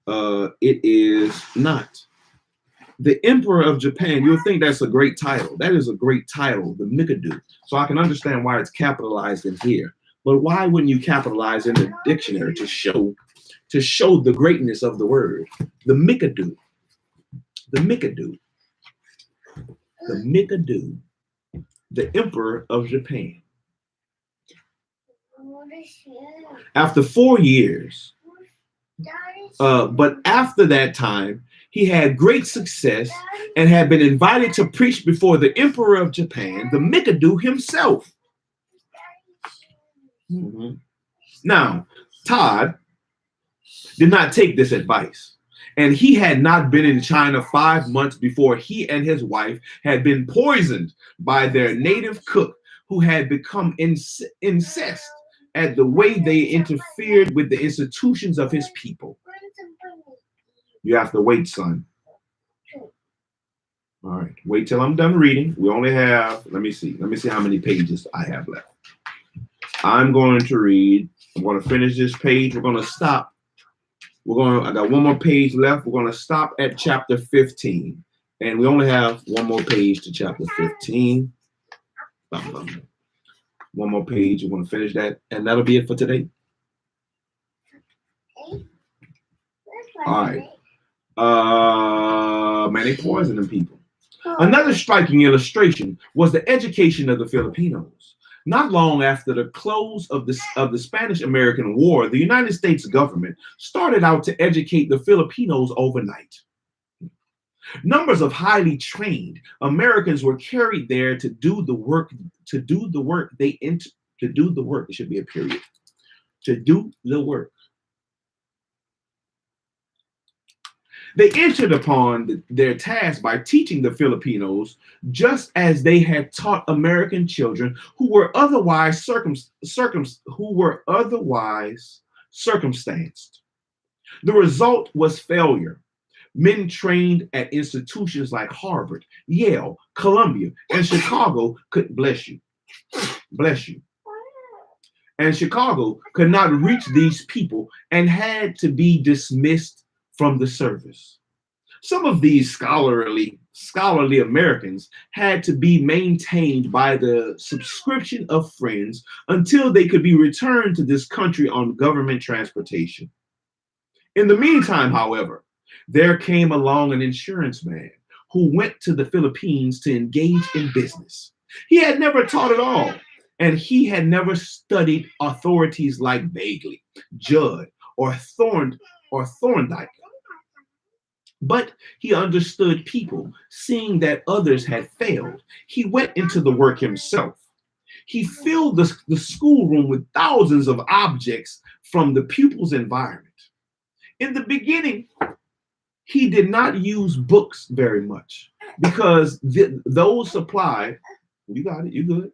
it is not. The Emperor of Japan, you'll think that's a great title. That is a great title, the Mikado. So I can understand why it's capitalized in here. But why wouldn't you capitalize in the dictionary to show the greatness of the word? The Mikado. The Mikado. The Mikado. The Emperor of Japan. After 4 years, but after that time, he had great success and had been invited to preach before the Emperor of Japan, the Mikado himself. Mm-hmm. Now, Todd did not take this advice, and he had not been in China 5 months before he and his wife had been poisoned by their native cook, who had become incensed at the way they interfered with the institutions of his people. You have to wait, son. All right. Wait till I'm done reading. We only have, let me see. Let me see how many pages I have left. I'm going to read. I'm going to finish this page. We're going to stop. I got one more page left. We're going to stop at chapter 15. And we only have one more page to chapter 15. One more page. We're going to finish that. And that'll be it for today. All right. Man, they poisoning people. Another striking illustration was the education of the Filipinos. Not long after the close of the Spanish-American War, the United States government started out to educate the Filipinos overnight. Numbers of highly trained Americans were carried there to do the work. It should be a period. To do the work. They entered upon their task by teaching the Filipinos just as they had taught American children who were otherwise circumstanced. The result was failure. Men trained at institutions like Harvard, Yale, Columbia, and Chicago could bless you. And Chicago could not reach these people and had to be dismissed from the service. Some of these scholarly Americans had to be maintained by the subscription of friends until they could be returned to this country on government transportation. In the meantime, however, there came along an insurance man who went to the Philippines to engage in business. He had never taught at all, and he had never studied authorities like Bagley, Judd, or Thorndike. But he understood people, seeing that others had failed. He went into the work himself. He filled the schoolroom with thousands of objects from the pupils' environment. In the beginning, he did not use books very much because those supplied, you got it, you good?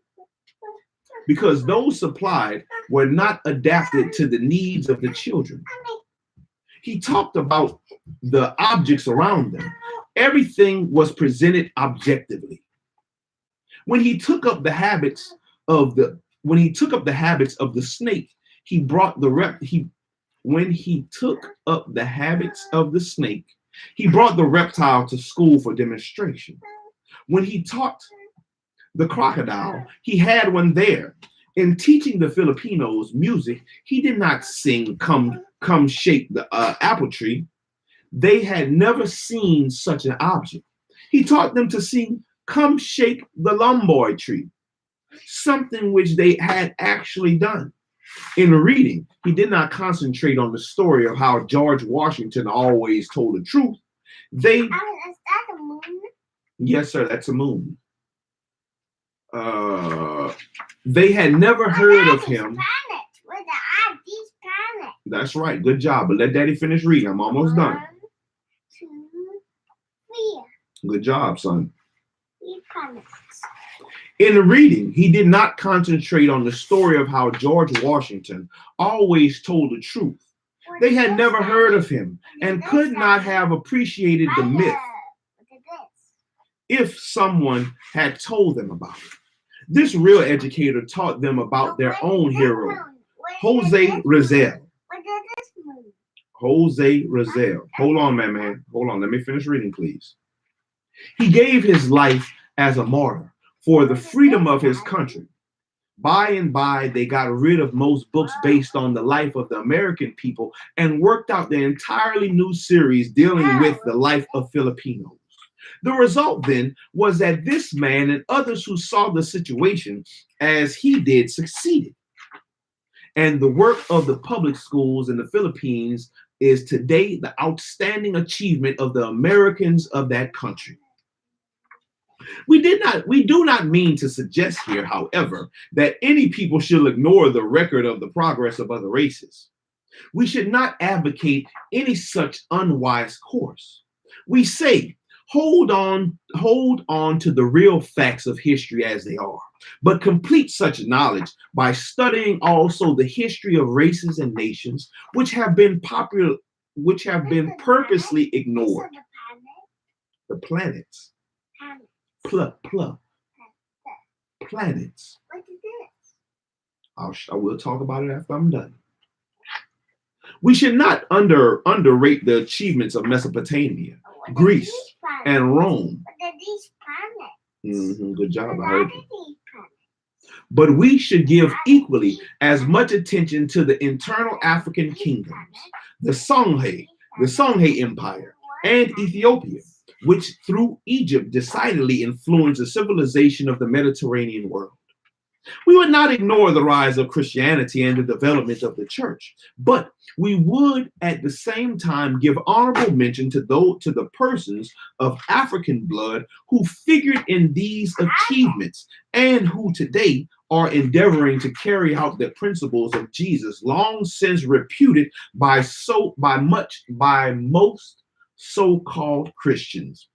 Because those supplied were not adapted to the needs of the children. He talked about the objects around them. Everything was presented objectively. When he took up the habits of the snake, he brought the reptile to school for demonstration. When he taught the crocodile, he had one there. In teaching the Filipinos music, he did not sing come shake the apple tree. They had never seen such an object. He taught them to sing come shake the lumboy tree, something which they had actually done. In reading, he did not concentrate on the story of how George Washington always told the truth. Is that a moon? Yes, sir, that's a moon. They had never heard of him. That's right. Good job. But let Daddy finish reading. I'm almost done. 1, 2, 3. Good job, son. 3 planets. In reading, he did not concentrate on the story of how George Washington always told the truth. They had never heard of him and could not have appreciated the myth if someone had told them about it. This real educator taught them about their own hero, Jose Rizal. Jose Rizal. Hold on, man. Hold on. Let me finish reading, please. He gave his life as a martyr for the freedom of his country. By and by, they got rid of most books based on the life of the American people and worked out the entirely new series dealing with the life of Filipinos. The result then was that this man and others who saw the situation as he did succeeded. And the work of the public schools in the Philippines is today the outstanding achievement of the Americans of that country. We do not mean to suggest here, however, that any people should ignore the record of the progress of other races. We should not advocate any such unwise course. We say, hold on to the real facts of history as they are, but complete such knowledge by studying also the history of races and nations which have been purposely ignored. The planets. Planets. What is this? I will talk about it after I'm done. We should not underrate the achievements of Mesopotamia, What are Greece, these planets? and Rome. What are these planets? Good job. What I are heard you. these planets? But we should give equally as much attention to the internal African kingdoms, the Songhay Empire, and Ethiopia, which through Egypt decidedly influenced the civilization of the Mediterranean world. We would not ignore the rise of Christianity and the development of the church, but we would at the same time give honorable mention to the persons of African blood who figured in these achievements and who today are endeavoring to carry out the principles of Jesus, long since reputed by most so-called Christians.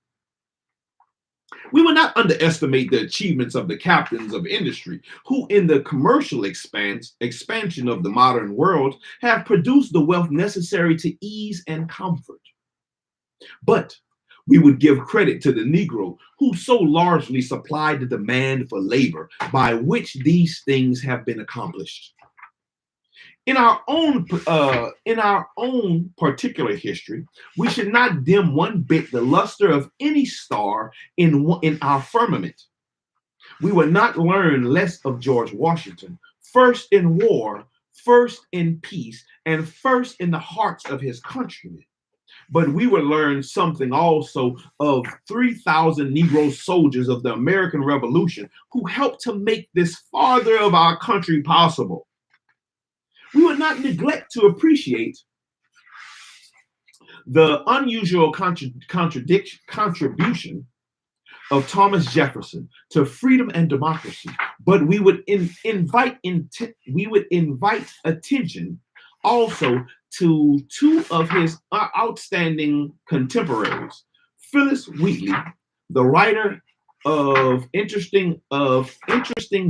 We will not underestimate the achievements of the captains of industry, who in the commercial expansion of the modern world have produced the wealth necessary to ease and comfort. But we would give credit to the Negro, who so largely supplied the demand for labor by which these things have been accomplished. In our own particular history, we should not dim one bit the luster of any star in our firmament. We will not learn less of George Washington, first in war, first in peace, and first in the hearts of his countrymen. But we will learn something also of 3,000 Negro soldiers of the American Revolution who helped to make this farther of our country possible. We would not neglect to appreciate the unusual contribution of Thomas Jefferson to freedom and democracy, but we would invite attention also to two of his outstanding contemporaries, Phyllis Wheatley, the writer of interesting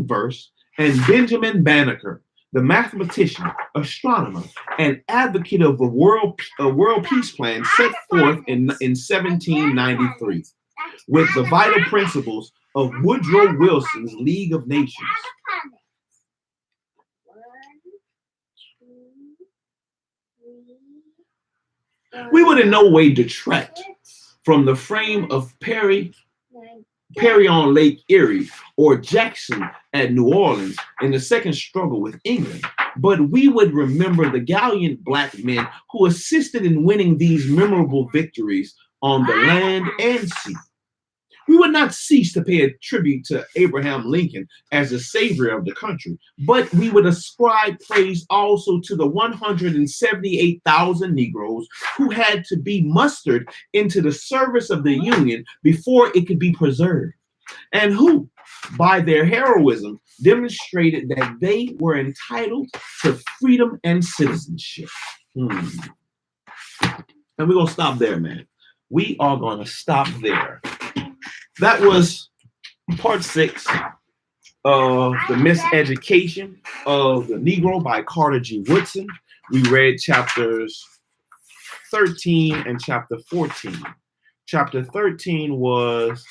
verse, and Benjamin Banneker, the mathematician, astronomer, and advocate of a world peace plan set forth in 1793, with the vital principles of Woodrow Wilson's League of Nations. We would in no way detract from the fame of Perry on Lake Erie or Jackson at New Orleans in the second struggle with England, but we would remember the gallant black men who assisted in winning these memorable victories on the land and sea. We would not cease to pay a tribute to Abraham Lincoln as the savior of the country, but we would ascribe praise also to the 178,000 Negroes who had to be mustered into the service of the Union before it could be preserved, and who, by their heroism, demonstrated that they were entitled to freedom and citizenship. And we're going to stop there, man. We are going to stop there. That was part 6 of The Miseducation of the Negro by Carter G. Woodson. We read chapters 13 and chapter 14. Chapter 13 was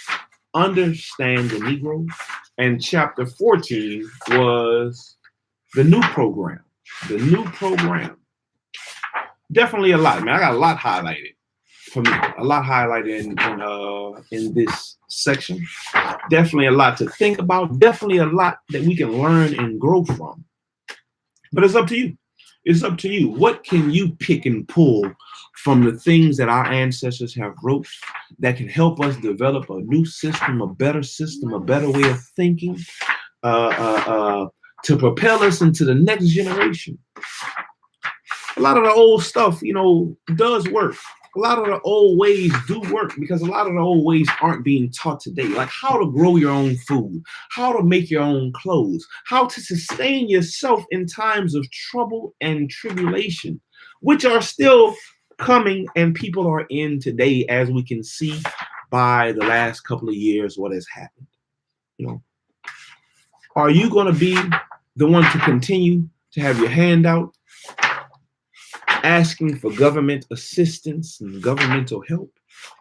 Understand the Negro, and chapter 14 was the new program. The new program. Definitely a lot, man. I got a lot highlighted. For me, a lot highlighted in this section. Definitely a lot to think about. Definitely a lot that we can learn and grow from. But it's up to you. It's up to you. What can you pick and pull from the things that our ancestors have wrote that can help us develop a new system, a better way of thinking, to propel us into the next generation? A lot of the old stuff, does work. A lot of the old ways do work because a lot of the old ways aren't being taught today. Like how to grow your own food, how to make your own clothes, how to sustain yourself in times of trouble and tribulation, which are still coming and people are in today, as we can see by the last couple of years what has happened. Are you going to be the one to continue to have your hand out, asking for government assistance and governmental help?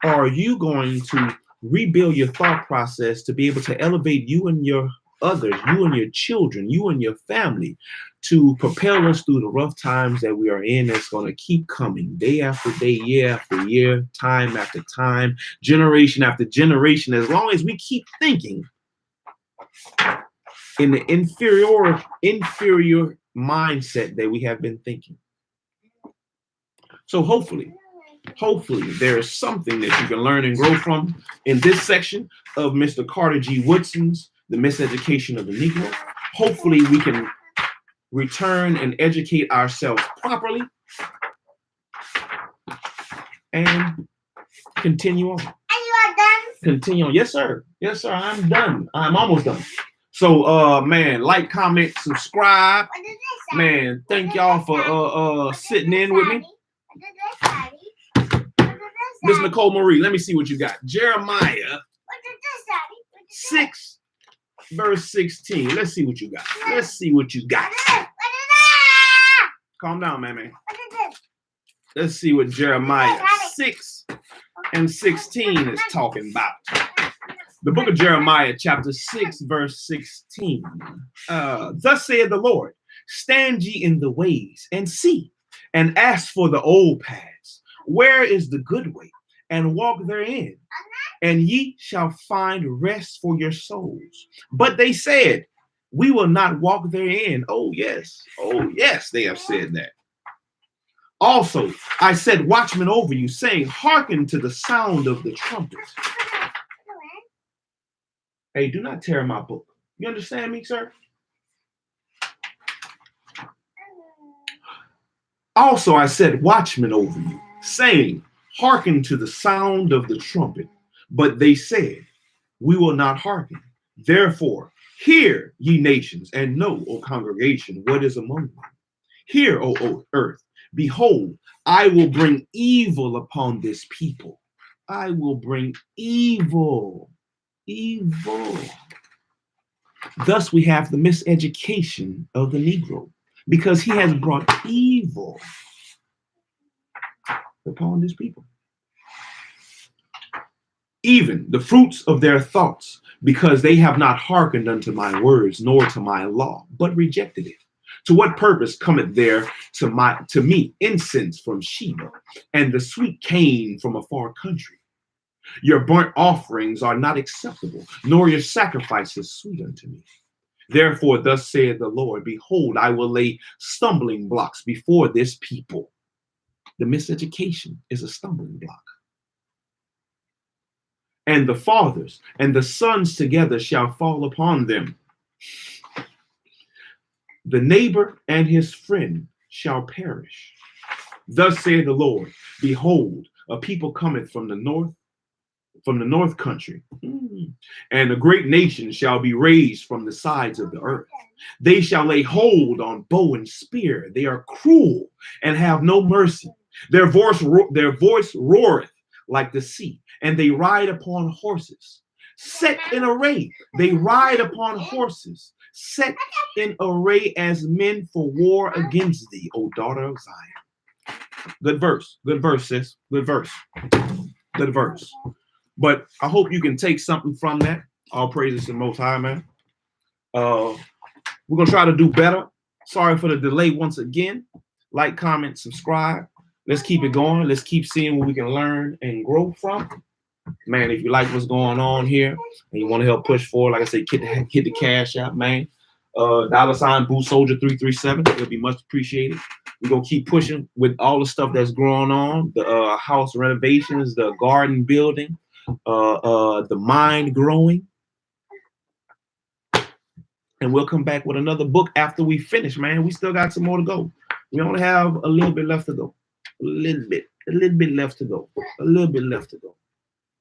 Or are you going to rebuild your thought process to be able to elevate you and your others, you and your children, you and your family, to propel us through the rough times that we are in. That's going to keep coming day after day, year after year, time after time, generation after generation, as long as we keep thinking in the inferior mindset that we have been thinking. So hopefully there is something that you can learn and grow from in this section of Mr. Carter G. Woodson's The Miseducation of the Negro. Hopefully we can return and educate ourselves properly and continue on. And you are done? Continue on. Yes, sir. Yes, sir. I'm done. I'm almost done. So, man, like, comment, subscribe. What is this? Man, thank y'all for sitting in with me. Miss Nicole Marie, let me see what you got. Jeremiah 6, verse 16. Let's see what you got. Let's see what you got. Calm down, man. Let's see what Jeremiah 6 and 16 is talking about. The book of Jeremiah, chapter 6, verse 16. Thus saith the Lord, stand ye in the ways and see, and ask for the old paths. Where is the good way? And walk therein, and ye shall find rest for your souls. But they said, we will not walk therein. Oh, yes, they have said that. Also, I set watchmen over you, saying, hearken to the sound of the trumpet. Hey, do not tear my book. You understand me, sir? Also, I set watchmen over you, saying, hearken to the sound of the trumpet. But they said, we will not hearken. Therefore, hear, ye nations, and know, O congregation, what is among you. Hear, O earth, behold, I will bring evil upon this people. I will bring evil. Thus we have the miseducation of the Negro, because he has brought evil upon this people. Even the fruits of their thoughts, because they have not hearkened unto my words, nor to my law, but rejected it. To what purpose cometh there to me incense from Sheba, and the sweet cane from a far country? Your burnt offerings are not acceptable, nor your sacrifices sweet unto me. Therefore, thus saith the Lord, behold, I will lay stumbling blocks before this people. The miseducation is a stumbling block. And the fathers and the sons together shall fall upon them. The neighbor and his friend shall perish. Thus saith the Lord, behold, a people cometh from the north country, and a great nation shall be raised from the sides of the earth. They shall lay hold on bow and spear. They are cruel and have no mercy. Their voice roareth like the sea, and they ride upon horses. Set in array, they ride upon horses, set in array as men for war against thee, O daughter of Zion. Good verse, sis. Good verse. But I hope you can take something from that. All praises to the Most High, man. We're going to try to do better. Sorry for the delay once again. Like, comment, subscribe. Let's keep it going. Let's keep seeing what we can learn and grow from. Man, if you like what's going on here and you want to help push forward, like I said, hit the cash out, man. $ Boo Soldier 337. It'll be much appreciated. We're going to keep pushing with all the stuff that's going on. The house renovations, the garden building, the mind growing. And we'll come back with another book after we finish, man. We still got some more to go. We only have a little bit left to go. A little bit left to go.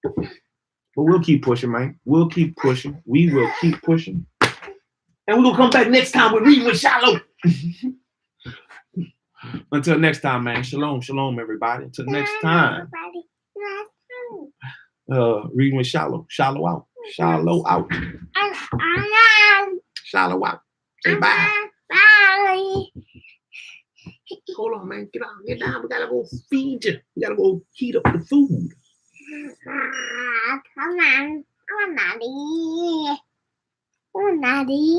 But we'll keep pushing, man. We'll keep pushing. We will keep pushing. And we're going to come back next time with Reading with Shiloh. Until next time, man. Shalom, everybody. Until next time. Reading with Shiloh. Shiloh out. Shiloh out. Shiloh out. Say bye. Bye. Hold on, man. Get down. We gotta go feed you. We gotta go heat up the food. Come on. Come on, Daddy. Come on, Daddy.